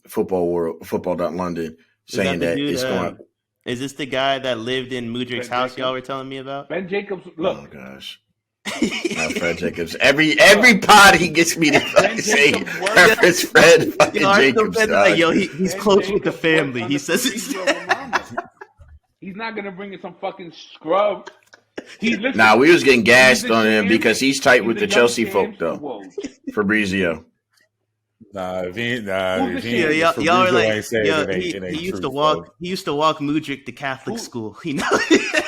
Football.London saying that it's going to... Is this the guy that lived in Mudrik's house y'all were telling me about? Ben Jacobs, look. Oh, gosh. Not Fred Jacobs. Every pod he gets me to say reference Fred fucking Jacobs. Like, yo, he's close with the family. He says it's... He's not going to bring in some fucking scrub. Nah, we was getting gassed on him because he's tight with the Chelsea folk, though. Fabrizio. Y'all are like, he used to walk Mudrik to Catholic school. You know.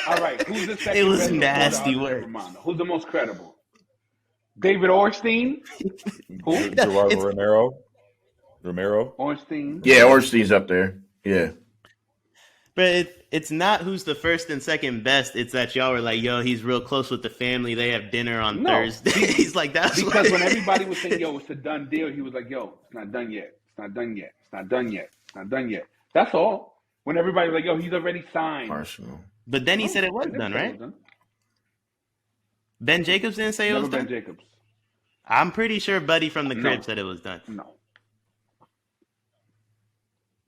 All right, who's the second? It was nasty work. Who's the most credible? David Ornstein. Who? Romero. Ornstein. Yeah, Ornstein's up there. Yeah. But it's not who's the first and second best. It's that y'all were like, yo, he's real close with the family. They have dinner on Thursday. He's like, that's because when everybody was saying, yo, it's a done deal, he was like, yo, it's not done yet. It's not done yet. It's not done yet. It's not done yet. That's all. When everybody was like, yo, he's already signed. Arsenal. But then he said it was done, right? Ben Jacobs didn't say it was done? Ben Jacobs. I'm pretty sure Buddy from the crib said it was done. No.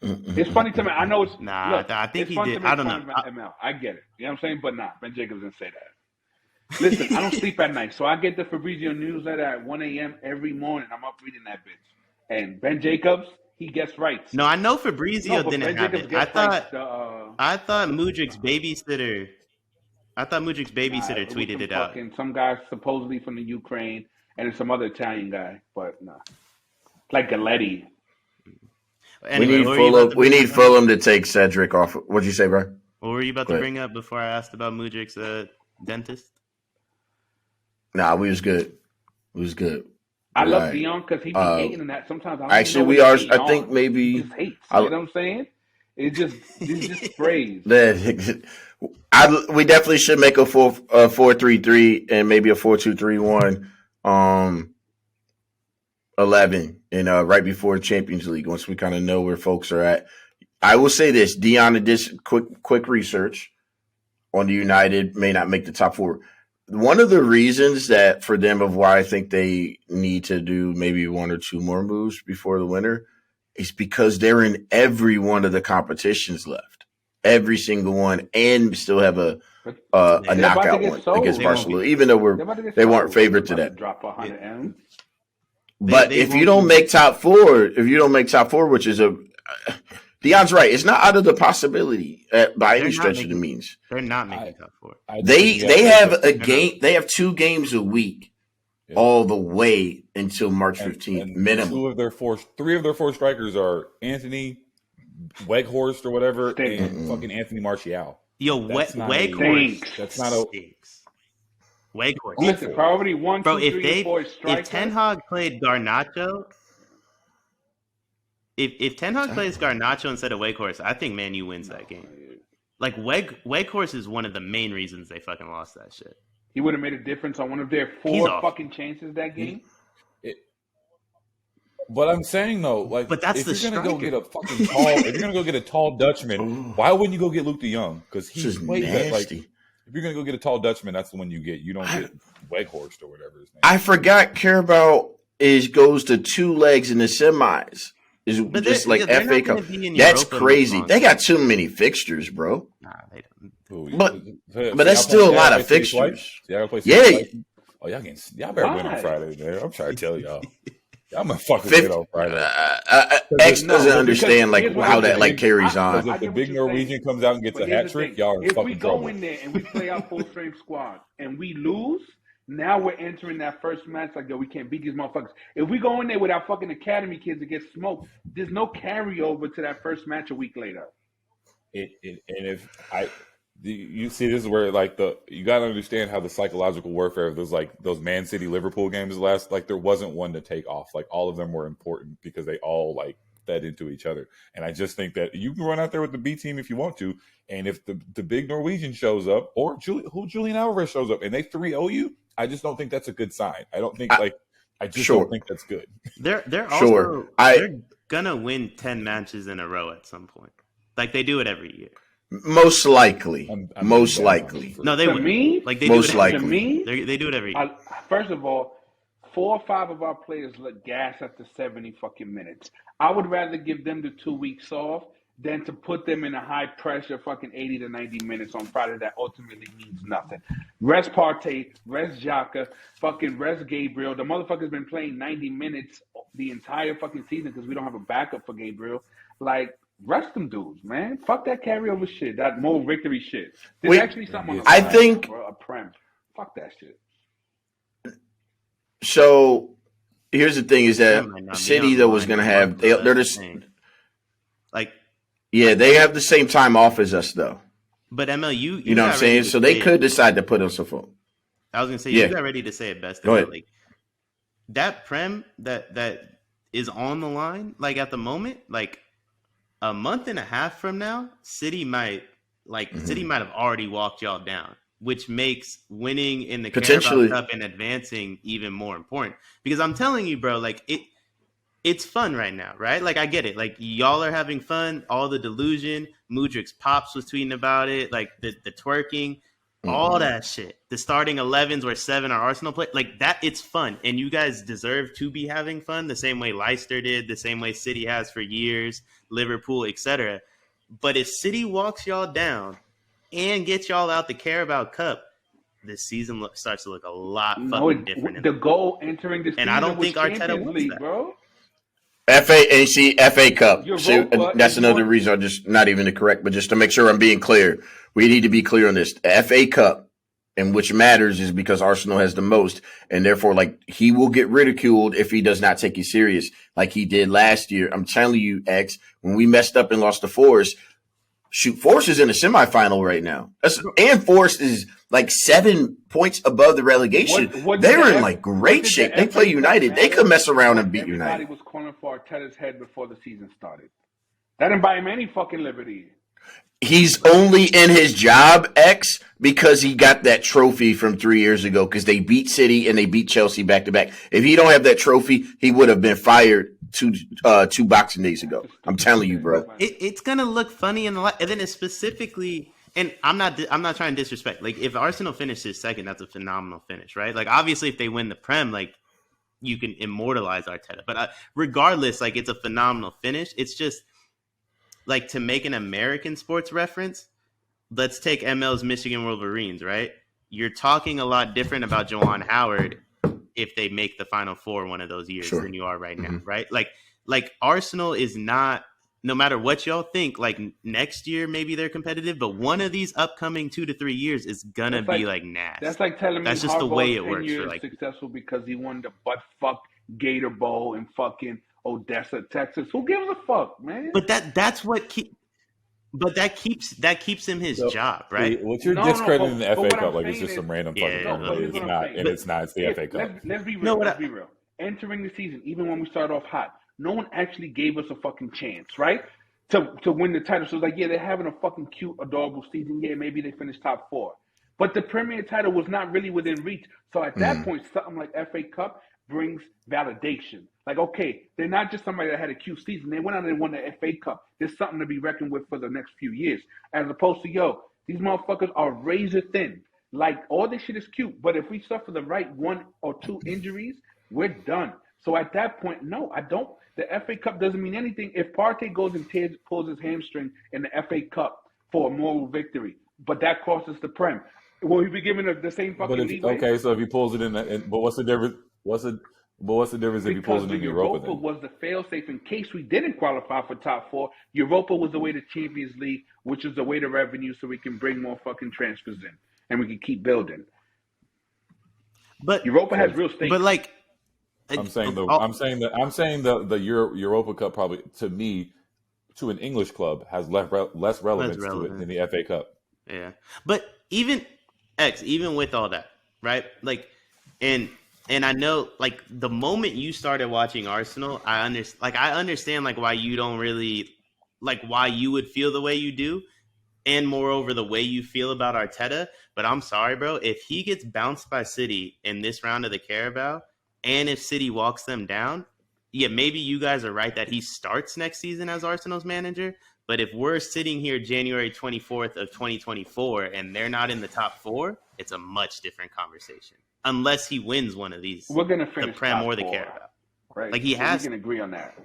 It's funny to me. I know it's... Nah, look, I think he did. I don't know. I get it. You know what I'm saying? But nah, Ben Jacobs didn't say that. Listen, I don't sleep at night, so I get the Fabrizio newsletter at 1 a.m. every morning. I'm up reading that bitch. And Ben Jacobs, he gets rights. No, I know Fabrizio but didn't Ben have Jacobs it. gets rights. I thought Mudrik's babysitter. I thought Mudrik's babysitter It was tweeted some it out. Some guy supposedly from the Ukraine and some other Italian guy, but nah, like Galletti. Anyway, we need Fulham to take Cedric off. What'd you say, bro? What were you about to bring up before I asked about Mudrik's dentist? Nah, we was good. I love Deion because he be hating in that. Sometimes I actually we are. I think maybe he just hates. You know what I'm saying? It's just sprays. We definitely should make a 4-3-3 and maybe a 4-2-3-1. 11 and right before Champions League, once we kind of know where folks are at. I will say this: Deion did quick research on the United may not make the top 4. One of the reasons that for them of why I think they need to do maybe 1 or 2 more moves before the winter is because they're in every one of the competitions left, every single one, and still have a knockout one against Barcelona, even though they weren't favored to that. Drop 100 M. But if you don't make top 4, which is Deion's right, it's not out of the possibility by any stretch of the means. They're not making top 4. They have a game. They have 2 games a week, all the way until March 15th minimum. 3 of their 4 strikers are Anthony Weghorst or whatever, and fucking Anthony Martial. Yo, Weghorst. That's not a. Weghorst. Listen, priority 1, 2, 3, 4 strikers. If Ten Hag played Garnacho, if Ten Hag plays Garnacho instead of Weghorst, I think Man U wins that game. Like Weghorst is one of the main reasons they fucking lost that shit. He would have made a difference on one of their 4 fucking chances that game. But I'm saying though, like, but that's if you're gonna go get a fucking tall, if you're gonna go get a tall Dutchman, why wouldn't you go get Luke de Jong? Because he's way better. Like, if you're gonna go get a tall Dutchman, that's the one you get. You don't get Weghorst or whatever his name. I forgot Carabao goes to 2 legs in the semis. Is just like FA Cup. That's crazy. They got too many fixtures, bro. Nah, they don't. But that's still a lot of fixtures. Yeah. Oh, y'all better win on Friday, man. I'm trying to tell y'all. Y'all motherfuckers win on Friday. X doesn't understand like how that like carries on. If the big Norwegian comes out and gets a hat trick, y'all are fucking trouble. If we go in there and we play our full strength squad and we lose, now we're entering that first match like, yo, we can't beat these motherfuckers. If we go in there with our fucking academy kids and get smoked, there's no carryover to that first match a week later. You see, this is where like you got to understand how the psychological warfare of those Man City Liverpool games last. Like there wasn't one to take off. Like all of them were important because they all like fed into each other. And I just think that you can run out there with the B team if you want to. And if the big Norwegian shows up or Julian Alvarez shows up and they 3-0 you, I just don't think that's a good sign. I don't think don't think that's good. They're also they're gonna win 10 matches in a row at some point. Like they do it every year. Most likely. Most likely. No, they would. Like they most do it likely. To me, they do it every year. First of all, 4 or 5 of our players look gas after 70 fucking minutes. I would rather give them the 2 weeks off than to put them in a high pressure fucking 80 to 90 minutes on Friday that ultimately means nothing. Rest Partey, rest Xhaka, fucking rest Gabriel. The motherfucker's been playing 90 minutes the entire fucking season because we don't have a backup for Gabriel. Like, rest them dudes, man. Fuck that carryover shit, that more victory shit. There's actually something on the think a prem. Fuck that shit. So here's the thing: is that City though was going to have they're just they have the same time off as us though. But ML, you know what I'm saying? So they could decide to put us a phone. I was going to say you got ready to say it best. Go ahead. Like that prem that is on the line, like at the moment, like a month and a half from now, City might have already walked y'all down, which makes winning in the Carabao Cup and advancing even more important. Because I'm telling you, bro, like it's fun right now, right? Like I get it. Like y'all are having fun, all the delusion. Mudrik's pops was tweeting about it, like the twerking, all that shit. The starting 11s where 7 are Arsenal play, like that. It's fun, and you guys deserve to be having fun the same way Leicester did, the same way City has for years, Liverpool, etc. But if City walks y'all down and gets y'all out the Carabao Cup, this season starts to look a lot fucking different. The goal entering the season, and I don't think Arteta Champions wants League, that, bro. FA Cup. See, that's another one. reason I'm just not even to correct, but just to make sure I'm being clear. We need to be clear on this. FA Cup, and which matters is because Arsenal has the most, and therefore, like, he will get ridiculed if he does not take it serious, like he did last year. I'm telling you, X, when we messed up and lost to Forest, Forest is in the semifinal right now. And Forest is like 7 points above the relegation. They're in like great shape. They play United. They could mess around and beat United. Everybody was calling for Arteta's head before the season started. That didn't buy him any fucking liberty. He's only in his job, X, because he got that trophy from 3 years ago because they beat City and they beat Chelsea back to back. If he don't have that trophy, he would have been fired two Boxing Days ago. I'm telling you, bro. It's gonna look funny and then it's specifically. And I'm not trying to disrespect. Like, if Arsenal finishes second, that's a phenomenal finish, right? Like, obviously, if they win the Prem, like, you can immortalize Arteta. But regardless, like, it's a phenomenal finish. It's just, like, to make an American sports reference, let's take ML's Michigan Wolverines, right? You're talking a lot different about Juwan Howard if they make the Final Four one of those years than you are right now, right? Like Arsenal is not, no matter what y'all think, like, next year maybe they're competitive, but one of these upcoming 2 to 3 years is gonna be like nasty. That's like telling me that's just the way it works. For, like, successful because he won the butt fuck Gator Bowl in fucking Odessa, Texas. Who gives a fuck, man? But that's what that keeps him his job, right? What you're discrediting the FA Cup like it's just some random fucking tournament. It's not, and it's not. It's the FA Cup. Let's be real. Let's be real. Entering the season, even when we started off hot, no one actually gave us a fucking chance, right? To win the title. So it's like, yeah, they're having a fucking cute, adorable season. Yeah, maybe they finished top 4. But the Premier title was not really within reach. So at that point, something like FA Cup brings validation. Like, okay, they're not just somebody that had a cute season. They went out and won the FA Cup. There's something to be reckoned with for the next few years. As opposed to, these motherfuckers are razor thin. Like, all this shit is cute. But if we suffer the right 1 or 2 injuries, we're done. So at that point, no, I don't. The FA Cup doesn't mean anything. If Partey goes and pulls his hamstring in the FA Cup for a moral victory, but that costs us the Prem, will he be given the same fucking leeway? Okay, so if he pulls it but what's the difference? What's the difference if he pulls it in Europa? Europa was the fail-safe in case we didn't qualify for top 4. Europa was the way to Champions League, which is the way to revenue, so we can bring more fucking transfers in and we can keep building. But Europa has real stakes. But like, I'm saying the Europa Cup probably, to me, to an English club has less relevance to it than the FA Cup. Yeah, but even with all that, right? Like, and I know, like, the moment you started watching Arsenal, I understand like why you don't really, like, why you would feel the way you do, and moreover the way you feel about Arteta. But I'm sorry, bro, if he gets bounced by City in this round of the Carabao, and if City walks them down, yeah, maybe you guys are right that he starts next season as Arsenal's manager. But if we're sitting here January 24th of 2024 and they're not in the top 4, it's a much different conversation. Unless he wins one of these, we're gonna finish the Prem top or the 4, Carabao. right? Like, he has. We can agree on that.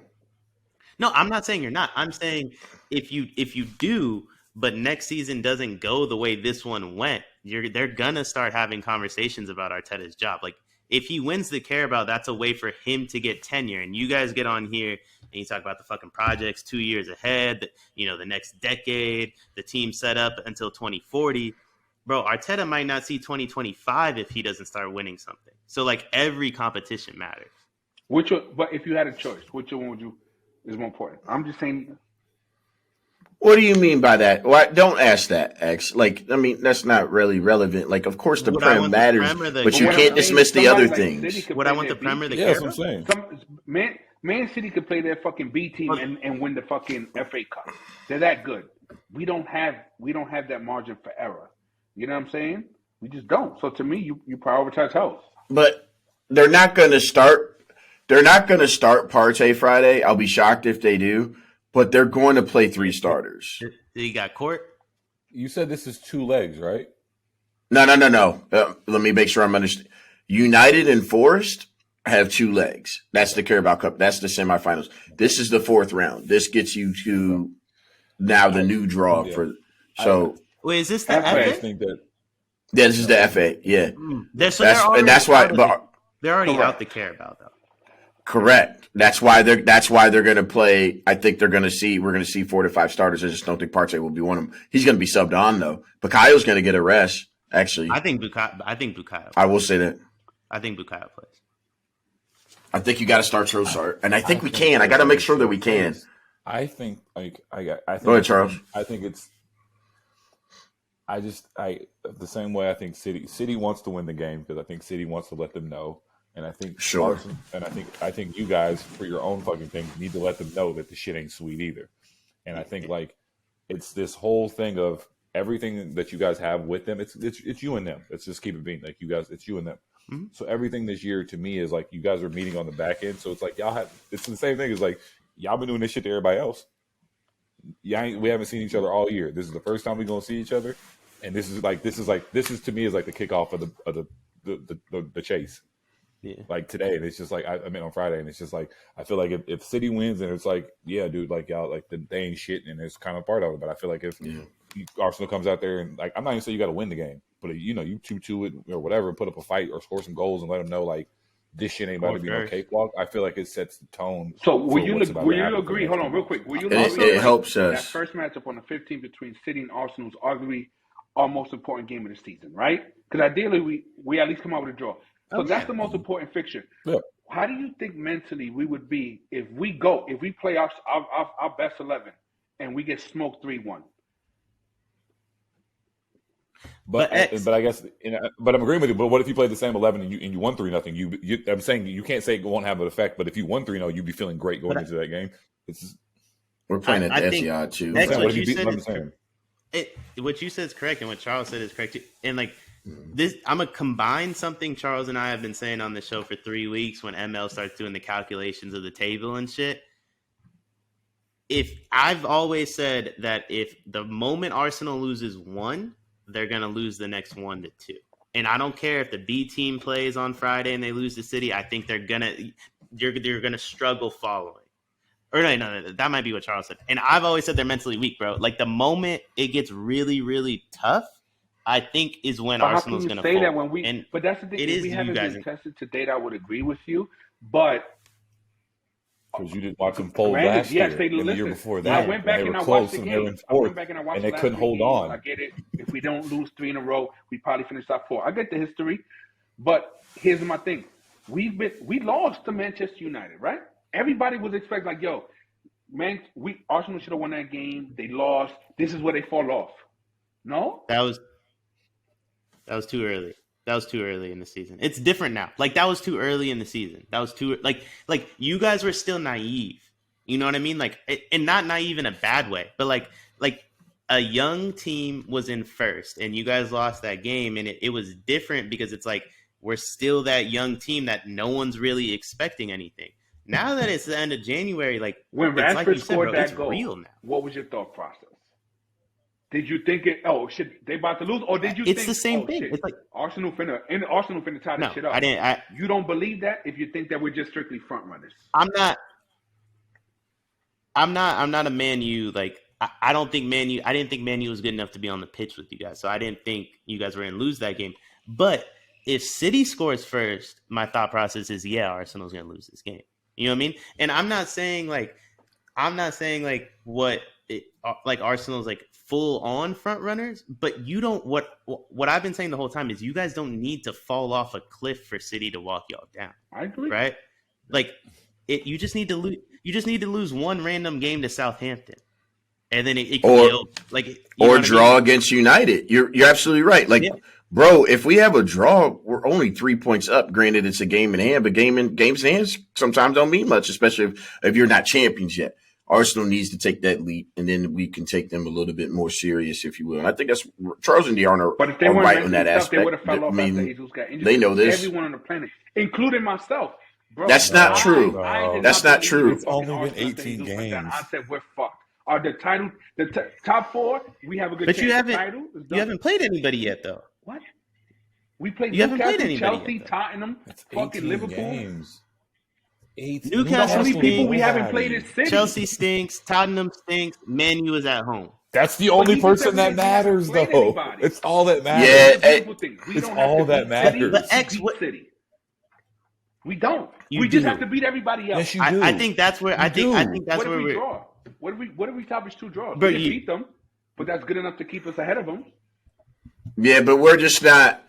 No, I'm not saying you're not. I'm saying if you do, but next season doesn't go the way this one went, they're gonna start having conversations about Arteta's job. Like, if he wins the Carabao, that's a way for him to get tenure. And you guys get on here and you talk about the fucking projects 2 years ahead, the next decade, the team set up until 2040. Bro, Arteta might not see 2025 if he doesn't start winning something. So, like, every competition matters. But if you had a choice, which one is more important? I'm just saying. What do you mean by that? Why don't ask that, X? Like, I mean, that's not really relevant. Like, of course the Prem matters, but you can't dismiss the other things. Would I want the Prem or the Carabao? That's what I'm saying. Man City could play their fucking B team and win the fucking FA Cup. They're that good. We don't have that margin for error. You know what I'm saying? We just don't. So to me, you prioritize health. But they're not going to start. They're not going to start Partey Friday. I'll be shocked if they do. But they're going to play 3 starters. You got Court? You said this is 2 legs, right? No. Let me make sure I'm understanding. United and Forest have 2 legs. That's the Carabao Cup. That's the semifinals. This is the 4th round. This gets you to now the new draw for. So wait, is this the FA? I think that Yeah, this is the FA. Yeah, That's why. They're already out to care about though. Correct. That's why they're going to play. I think we're going to see 4 to 5 starters. I just don't think Partey will be one of them. He's going to be subbed on though. Bakayo's going to get a rest. Actually, I think Bukayo. I will say that. I think Bukayo plays. I think you got to start Trossard, and I think we can. I got to make sure that we can. I think Go ahead, Charles. I think it's. The same way I think City wants to win the game because I think City wants to let them know, and I think I think you guys for your own fucking thing need to let them know that the shit ain't sweet either, and I think like it's this whole thing of everything that you guys have with them. It's you and them. Let's just keep it being like you guys. It's you and them. Mm-hmm. So everything this year to me is like you guys are meeting on the back end. So it's like it's the same thing as like y'all been doing this shit to everybody else. We haven't seen each other all year. This is the first time we're gonna see each other. And this is to me is like the kickoff of the chase. Yeah. Like today, and it's just like I mean on Friday, and it's just like I feel like if City wins, and it's like yeah, dude, like y'all like they ain't shit, and it's kind of part of it. But I feel like if Arsenal comes out there and like I'm not even saying you got to win the game, but you 2-2 it or whatever, and put up a fight or score some goals and let them know like this shit ain't about to be no cakewalk. I feel like it sets the tone. So will you agree? Hold on, real quick. Will you agree? It helps us. That first matchup on the 15th between City and Arsenal is arguably our most important game of the season, right? Because ideally we at least come out with a draw. So that's the most important fixture. Yeah. How do you think mentally we would be if we play our best 11 and we get smoked 3-1? But I guess but I'm agreeing with you. But what if you played the same 11 and you won 3-0? I'm saying you can't say it won't have an effect. But if you won 3-0, you'd be feeling great going into that game. We're playing at the Etihad too. What you said is correct, and what Charles said is correct too. And like this, I'm gonna combine something Charles and I have been saying on the show for 3 weeks. When ML starts doing the calculations of the table and shit, if I've always said that if the moment Arsenal loses 1, they're gonna lose the next 1 to 2. And I don't care if the B team plays on Friday and they lose to City. I think they're gonna struggle following. Or no, that might be what Charles said. And I've always said they're mentally weak, bro. Like the moment it gets really, really tough, I think is when Arsenal's going to fall. That when but that's the thing. If we haven't been tested to date, I would agree with you. But because you didn't watch them fold last year, and the year before that, I went back and I watched the game. And they couldn't hold on. I get it. If we don't lose 3 in a row, we probably finish top 4. I get the history, but here's my thing: we lost to Manchester United, right? Everybody was expecting, like, yo, man, Arsenal should have won that game. They lost. This is where they fall off. No? That was too early. That was too early in the season. It's different now. Like, that was too early in the season. That was too, like you guys were still naive. You know what I mean? Like, and not naive in a bad way, but like a young team was in first, and you guys lost that game, and it was different because it's like we're still that young team that no one's really expecting anything. Now that it's the end of January, like when Rashford scored that goal, real now. What was your thought process? Did you think shit, they about to lose, or did you think it's the same thing? Shit, it's like Arsenal finna tie this shit up. I didn't. You don't believe that if you think that we're just strictly front runners. I'm not a Man U. Like I don't think Man U. I didn't think Man U was good enough to be on the pitch with you guys, so I didn't think you guys were gonna lose that game. But if City scores first, my thought process is Arsenal's gonna lose this game. You know what I mean? And I'm not saying like Arsenal's like full on front runners, but you don't. What I've been saying the whole time is you guys don't need to fall off a cliff for City to walk y'all down. I agree. Right? Like you just need to lose. You just need to lose one random game to Southampton, and then it can or draw against United. You're absolutely right. Like. Yeah. Bro, if we have a draw, we're only 3 points up. Granted, it's a game in hand, but games in hand sometimes don't mean much, especially if you're not champions yet. Arsenal needs to take that leap, and then we can take them a little bit more serious, if you will. And I think that's Charles and Deion are right in that aspect. They know this. Everyone on the planet, including myself. Bro, that's not true. That's not true. It's only been 18 games. I said we're fucked. Are the top 4? We have a good chance. But you haven't played anybody yet, though. What? We played Newcastle, Chelsea, Tottenham, fucking Liverpool. Games. Newcastle people we haven't played it since. Chelsea stinks. Tottenham stinks. Man U is at home. That's the only person that matters, though. Anybody. It's all that matters. Yeah, it's all that matters. But City. We don't. We just have to beat everybody else. Yes, you do. I think that's where I think that's what where we draw. What if we establish 2 draws? But we can beat them, but that's good enough to keep us ahead of them. Yeah, but we're just not.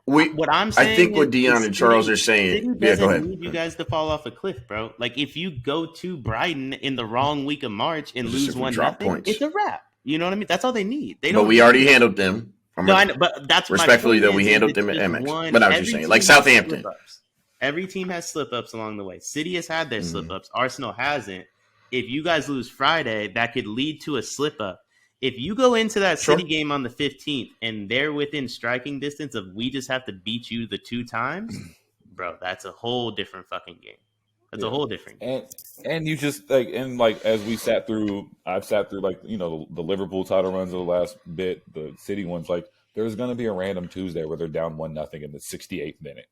What I'm saying, I think what Deion and Charles are saying. Yeah, go ahead. Need you guys to fall off a cliff, bro. Like if you go to Brighton in the wrong week of March and lose 1-0, it's a wrap. You know what I mean? That's all they need. They don't. But we already handled them. No, I know, but that's respectfully though. We handled them at MX. But I was just saying, like Southampton. Every team has slip-ups along the way. City has had their slip-ups. Arsenal hasn't. If you guys lose Friday, that could lead to a slip-up. If you go into that City game on the 15th and they're within striking distance of we just have to beat you the 2 times, bro, that's a whole different fucking game. That's a whole different game. And you just as we I've sat through the Liverpool title runs of the last bit, the City ones, there's gonna be a random Tuesday where they're down 1-0 in the 68th minute.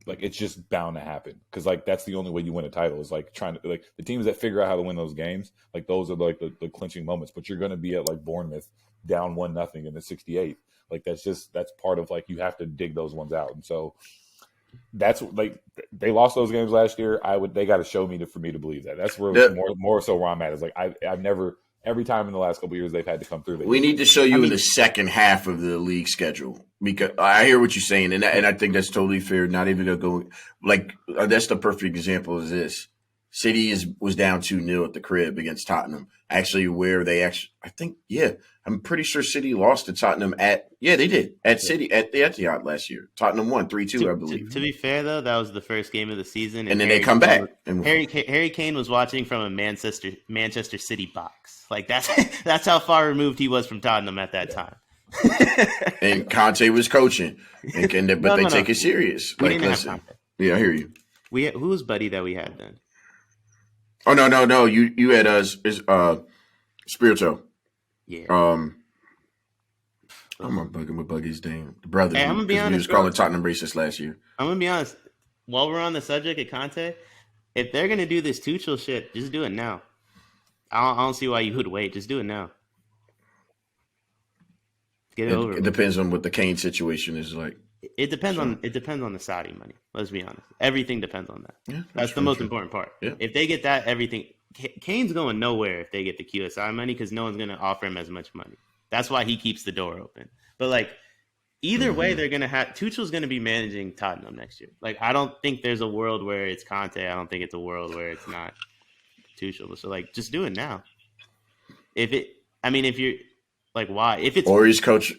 It's just bound to happen because that's the only way you win a title is trying to the teams that figure out how to win those games. Those are the clinching moments. But you're going to be at Bournemouth down 1-0 in the 68th. That's part of you have to dig those ones out. And so that's they lost those games last year. They got to show me for me to believe that. That's where more so where I'm at is I've never. Every time in the last couple of years they've had to come through. We need to show you in the second half of the league schedule because I hear what you're saying, and I think that's totally fair. Not even going that's the perfect example of this. City was down 2-0 at the crib against Tottenham. Actually, I'm pretty sure City lost to Tottenham they did at City at the Etihad last year. Tottenham won 3-2, I believe. To be fair though, that was the first game of the season, and then they come back. Harry Kane was watching from a Manchester City box. That's how far removed he was from Tottenham at that time. And Conte was coaching, but they take it serious. Listen, yeah, I hear you. Who was buddy that we had then? Oh no! You had Spirito. Yeah. I'm bugging with Buggy's name. The brother. Hey, I'm gonna be honest. He was calling Tottenham racist last year. I'm gonna be honest. While we're on the subject of Conte, if they're gonna do this Tuchel shit, just do it now. I don't see why you would wait. Just do it now. Get it over. It depends on what the Kane situation is like. It depends on the Saudi money. Let's be honest. Everything depends on that. Yeah, that's the most important part. Yeah. If they get that, everything. Kane's going nowhere if they get the QSI money because no one's going to offer him as much money. That's why he keeps the door open. But either way, they're going to have Tuchel's going to be managing Tottenham next year. I don't think there's a world where it's Conte. I don't think it's a world where it's not Tuchel. So just do it now. If you're why? If it's or he's coach.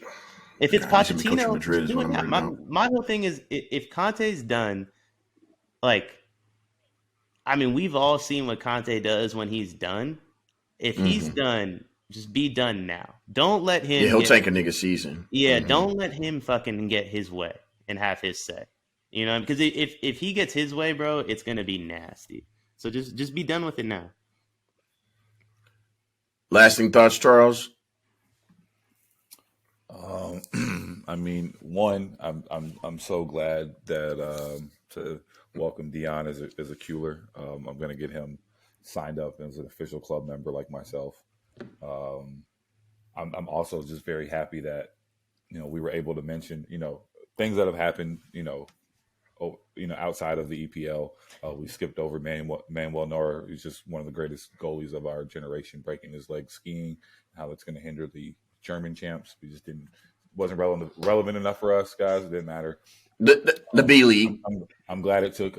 If it's Pochettino, just do it now. My whole thing is if Conte's done, we've all seen what Conte does when he's done. If he's done, just be done now. Don't let him. Yeah, he'll take a nigga season. Yeah, don't let him fucking get his way and have his say. Because if he gets his way, bro, it's gonna be nasty. So just be done with it now. Lasting thoughts, Charles? One, I'm so glad that to welcome Deion as a Cooler. I'm going to get him signed up as an official club member like myself. I'm also just very happy that we were able to mention things that have happened outside of the EPL. We skipped over Manuel Neuer. He's just one of the greatest goalies of our generation, breaking his leg skiing. How that's going to hinder the German champs. We just wasn't relevant enough for us, guys. It didn't matter. The B League. I'm glad it took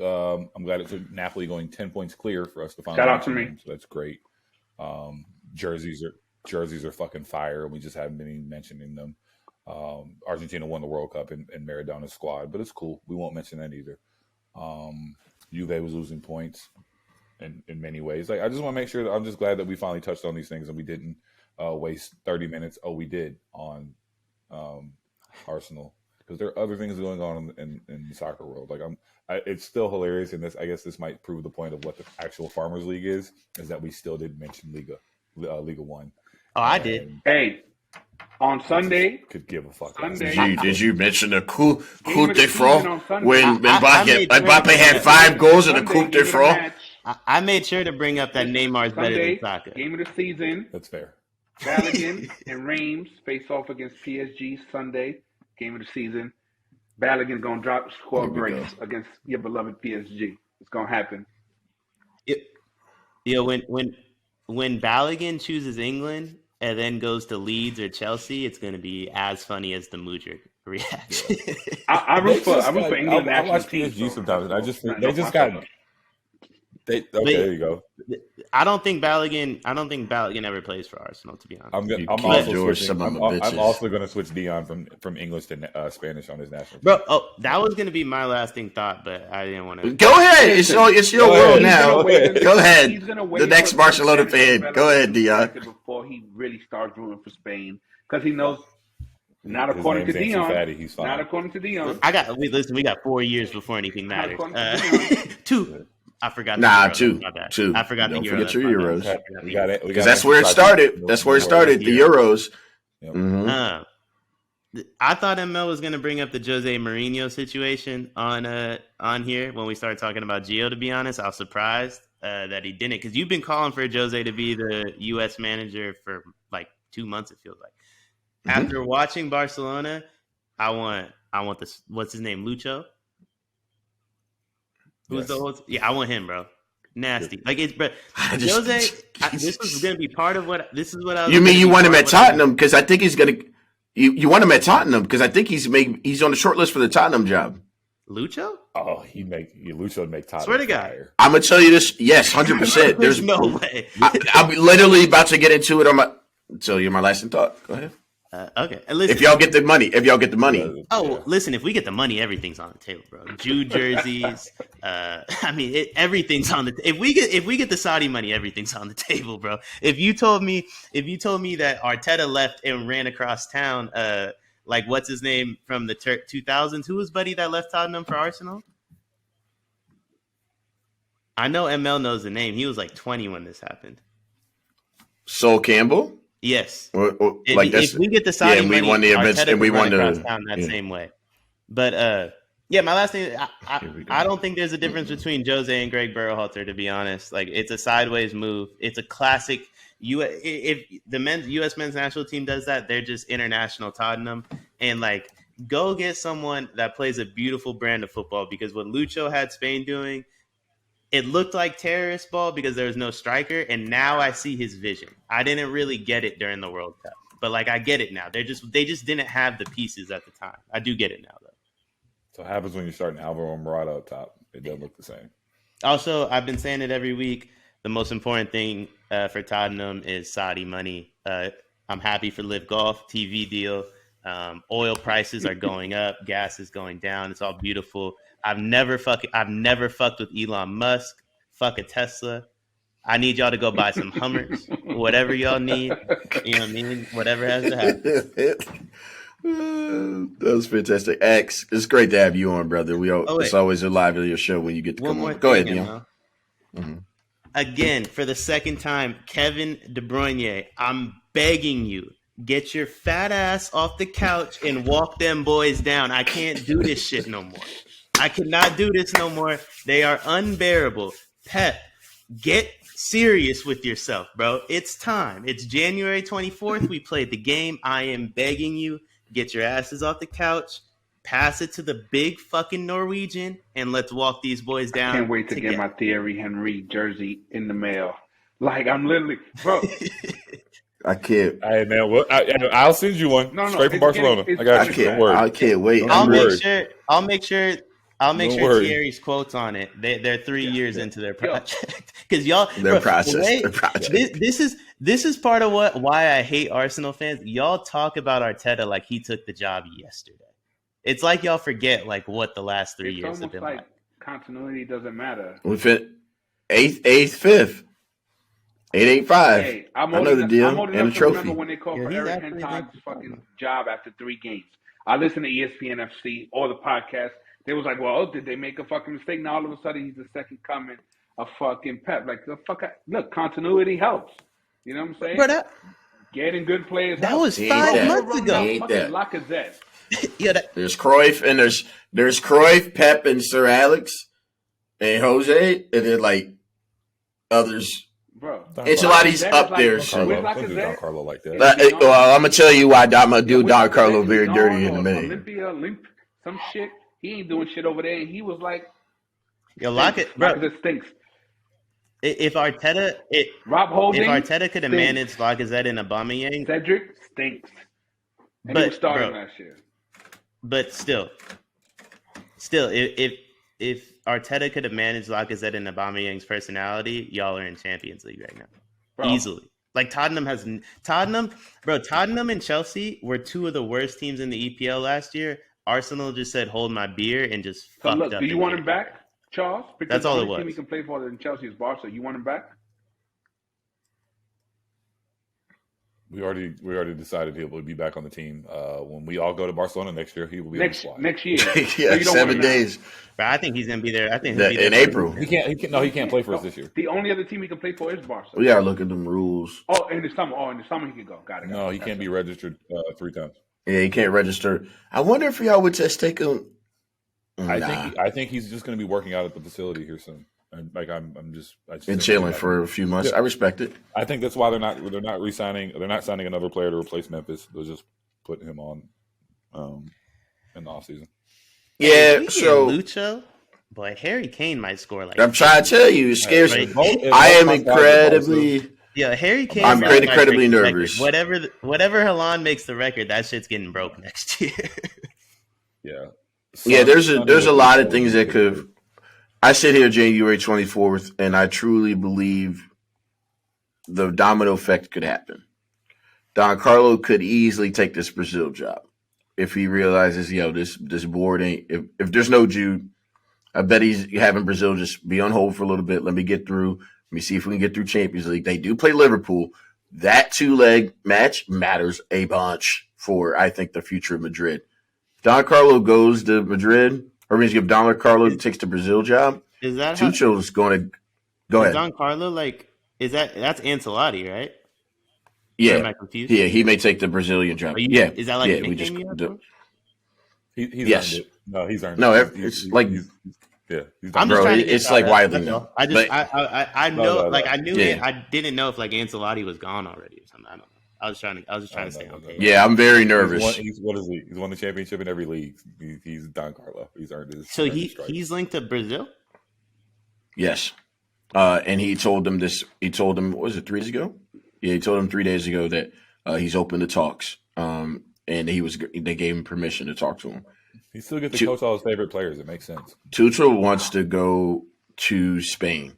Napoli going 10 points clear for us to find. Shout out to me. So that's great. Jerseys are fucking fire. We just haven't been even mentioning them. Argentina won the World Cup in Maradona's squad, but it's cool. We won't mention that either. Juve was losing points in many ways. I just want to make sure that I'm just glad that we finally touched on these things and we didn't waste 30 minutes. Oh, we did on Arsenal, because there are other things going on in the soccer world. It's still hilarious, and I guess this might prove the point of what the actual Farmers League is that we still didn't mention Liga 1. Oh, I did. Hey, on Sunday, could give a fuck. Did you mention the coup de France when Mbappe had 5 goals in the coup de France? I made sure to bring up that Neymar's better than Saka. Game of the season. That's fair. Balogun and Reims face off against PSG Sunday, game of the season. Balogun gonna score a brace against your beloved PSG. It's gonna happen. When Balogun chooses England and then goes to Leeds or Chelsea, it's gonna be as funny as the Mudryk reaction. I root for England. I watch PSG sometimes, and they just got. There you go. I don't think Balogun ever plays for Arsenal. To be honest, I'm also going to switch Deion from English to Spanish on his national team. Bro, that was going to be my lasting thought, but I didn't want to. Go ahead. It's your world now. Go ahead. The next Barcelona fan. Go ahead, Deion. Before he really starts rooting for Spain, because he knows. Not His according to Deion. He's fine. Not according to Deion. We got 4 years before anything matters. 2. I forgot. Two. I forgot Don't the forget Euros. your Euros. Because that's where it started. That's where it started. The Euros. Yep. Mm-hmm. I thought ML was going to bring up the Jose Mourinho situation on here when we started talking about Gio. To be honest, I was surprised that he didn't, because you've been calling for Jose to be the U.S. manager for like 2 months. It feels like. Mm-hmm. After watching Barcelona, I want this. What's his name? Lucho. Who's the old? Yeah, I want him, bro. Nasty. Like it's, bro. Jose. This was gonna be part of what. This is what I. You mean you want him at Tottenham? Because I think he's gonna. You want him at Tottenham because I think he's on the short list for the Tottenham job. Lucho? Oh, Lucho would make Tottenham. Swear to God. Fire. I'm gonna tell you this. Yes, 100%. There's no way. I'm literally about to get into it on my. Tell you my lasting thought. Go ahead. Okay. Listen, if y'all get the money. Listen. If we get the money, everything's on the table, bro. Jew jerseys. Everything's on the. If we get the Saudi money, everything's on the table, bro. If you told me that Arteta left and ran across town, like what's his name from the 2000s? Who was buddy that left Tottenham for Arsenal? I know ML knows the name. He was like 20 when this happened. Sol Campbell. Yes. If we get the Saudi money, we won the events, and we won the same way. But my last thing, I don't think there's a difference between Jose and Greg Berhalter, to be honest. Like it's a sideways move. It's a classic. If the U.S. men's national team does that, they're just international Tottenham. And like, go get someone that plays a beautiful brand of football, because what Lucho had Spain doing, it looked like terrorist ball because there was no striker, and now I see his vision. I didn't really get it during the World Cup, but like I get it now. They just didn't have the pieces at the time. I do get it now, though. So it happens when you're starting Alvaro Morata up top. It doesn't look the same. Also, I've been saying it every week. The most important thing for Tottenham is Saudi money. I'm happy for Live Golf TV deal. Oil prices are going up. Gas is going down. It's all beautiful. I've never fucked with Elon Musk. Fuck a Tesla. I need y'all to go buy some Hummers. Whatever y'all need. You know what I mean? Whatever has to happen. That was fantastic. X, it's great to have you on, brother. It's always a lively show when you get to come on. Go ahead, Dion. Mm-hmm. Again, for the second time, Kevin De Bruyne, I'm begging you, get your fat ass off the couch and walk them boys down. I can't do this shit no more. I cannot do this no more. They are unbearable. Pep, get serious with yourself, bro. It's time. It's January 24th. We played the game. I am begging you, get your asses off the couch, pass it to the big fucking Norwegian, and let's walk these boys down. I can't wait to get my Thierry Henry jersey in the mail. Like, I'm literally, bro. I can't. Hey, man, I'll send you one straight from Barcelona. I got you. Don't worry. I can't wait. I'll make sure Thierry's quotes on it. They're 3 years into their project, because y'all their process. This is part of why I hate Arsenal fans. Y'all talk about Arteta like he took the job yesterday. It's like y'all forget like what the last 3 years have been like. Continuity doesn't matter. We fit 8th, 5th. 885. Hey, I know the deal. I'm old and a trophy. Remember when they called for Eric Hentock's fucking job after 3 games? I listened to ESPN FC or the podcast. They was like, well, did they make a fucking mistake? Now all of a sudden he's the second coming of fucking Pep. Like, look, continuity helps. You know what I'm saying? Bro, getting good players. That was 5 months ago. Lacazette. There's Cruyff and there's Cruyff, Pep, and Sir Alex and Jose, and then like others bro. Ancelotti's up like, there. Don So. Carlo. Don't do Don Carlo like that. Well, I'm gonna tell you why I'm gonna do Don Carlo very Dion dirty in a or minute. Olympia, some shit. He ain't doing shit over there, and he was like, Yo, Lacazette stinks. If Arteta, Rob Holding, if Arteta could have managed Lacazette and Aubameyang, Cedric stinks. And he was starting last year. But still, if Arteta could have managed Lacazette and Aubameyang's personality, y'all are in Champions League right now, easily. Like Tottenham and Chelsea were two of the worst teams in the EPL last year. Arsenal just said, "Hold my beer," and just fucked up. Do you want him back, Charles? Because that's all the it only was. team he can play for in Chelsea is Barca. You want him back? We already decided he will be back on the team. When we all go to Barcelona next year, he will be on the squad. Next year. Yeah, 7 days. But I think he's gonna be there. I think he'll be in there April. He can't play for us this year. The only other team he can play for is Barca. We gotta look at them rules. Oh, in the summer. He can go. Got it. No, he can't be registered 3 times. Yeah, he can't register. I wonder if y'all would just take him. I think he's just going to be working out at the facility here soon. And I'm just chilling for a few months. Yeah. I respect it. I think that's why they're not re-signing. They're not signing another player to replace Memphis. They'll just put him on in the offseason. Yeah. So Lucho, boy, Harry Kane might score like. I'm trying to tell you, it scares me. I am incredibly. Yeah, Harry Kane. I'm incredibly nervous. Whatever Haaland makes the record, that shit's getting broke next year. Yeah. Yeah, there's a lot of things that could. I sit here January 24th, and I truly believe the domino effect could happen. Don Carlo could easily take this Brazil job if he realizes, this board ain't. If there's no Jude, I bet he's having Brazil just be on hold for a little bit. Let me get through. Let me see if we can get through Champions League. They do play Liverpool. That 2-leg match matters a bunch for, I think, the future of Madrid. Don Carlo goes to Madrid, or means if Don Carlo takes the Brazil job, is that Tuchel's going to go ahead. Don Carlo, that's Ancelotti, right? Yeah. Am I confused? Yeah, he may take the Brazilian job. Yeah. Is that like a nickname you have? He's yes. earned it. No, he's earned it. No, it's like I'm bro, it's like widely known. I know, I knew it. I didn't know if like Ancelotti was gone already or something. I don't know. I was just trying to stay on page. Yeah, I'm very nervous. What is he? He's won the championship in every league. He's Don Carlo. He's earned his. So he's linked to Brazil. Yes, and he told them this. He told them, what was it, 3 days ago? Yeah, he told them 3 days ago that he's open to talks. And they gave him permission to talk to him. He still gets to coach all his favorite players. It makes sense. Tuchel wants to go to Spain.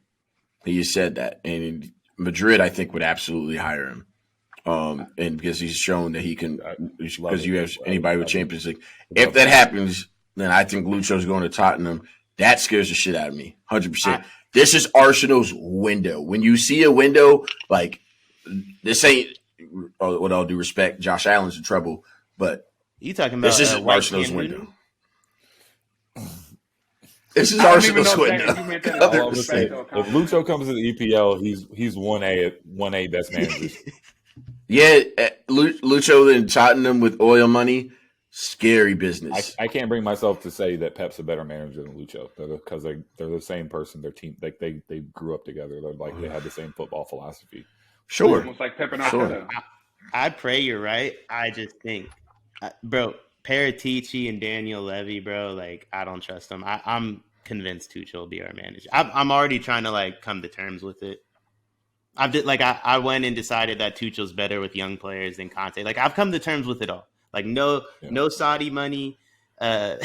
He said that, and Madrid, I think, would absolutely hire him. And because he's shown that he can, because you have anybody with Champions League. If that happens, then I think Lucho's going to Tottenham. That scares the shit out of me, 100%. This is Arsenal's window. When you see a window, like, this ain't, with all due respect, Josh Allen's in trouble, but you talking about this is Arsenal's window. This is Arsenal's window. If Lucho comes to the EPL, he's 1A best managers. Yeah, Lucho in Tottenham with oil money, scary business. I can't bring myself to say that Pep's a better manager than Lucho because they're the same person. Their team, they grew up together. They had the same football philosophy. Sure, almost like Pep and Arteta. I pray you're right. I just think, bro, Paratici and Daniel Levy, bro. Like, I don't trust them. I'm convinced Tuchel will be our manager. I'm already trying to come to terms with it. I went and decided that Tuchel's better with young players than Conte. I've come to terms with it all. No Saudi money. Our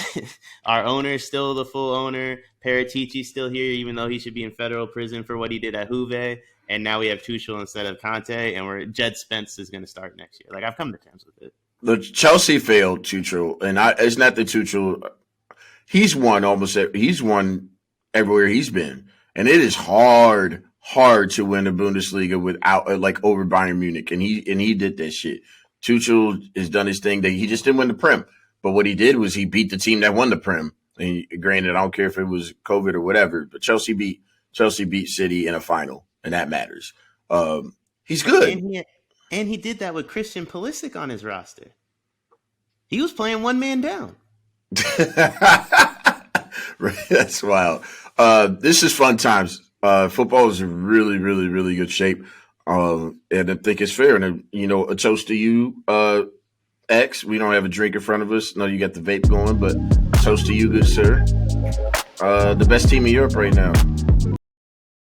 owner's still the full owner. Paratici's still here, even though he should be in federal prison for what he did at Juve. And now we have Tuchel instead of Conte, and Jed Spence is going to start next year. I've come to terms with it. The Chelsea failed Tuchel, and it's not that Tuchel. He's won everywhere he's been, and it is hard to win the Bundesliga without over Bayern Munich, and he did that shit. Tuchel has done his thing. That he just didn't win the Prem, but what he did was he beat the team that won the Prem. And granted, I don't care if it was COVID or whatever, but Chelsea beat City in a final, and that matters. He's good. And he did that with Christian Pulisic on his roster. He was playing one man down. That's wild. This is fun times. Football is in really, really, really good shape. And I think it's fair. And, a toast to you, X. We don't have a drink in front of us. No, you got the vape going, but toast to you, good sir. The best team in Europe right now.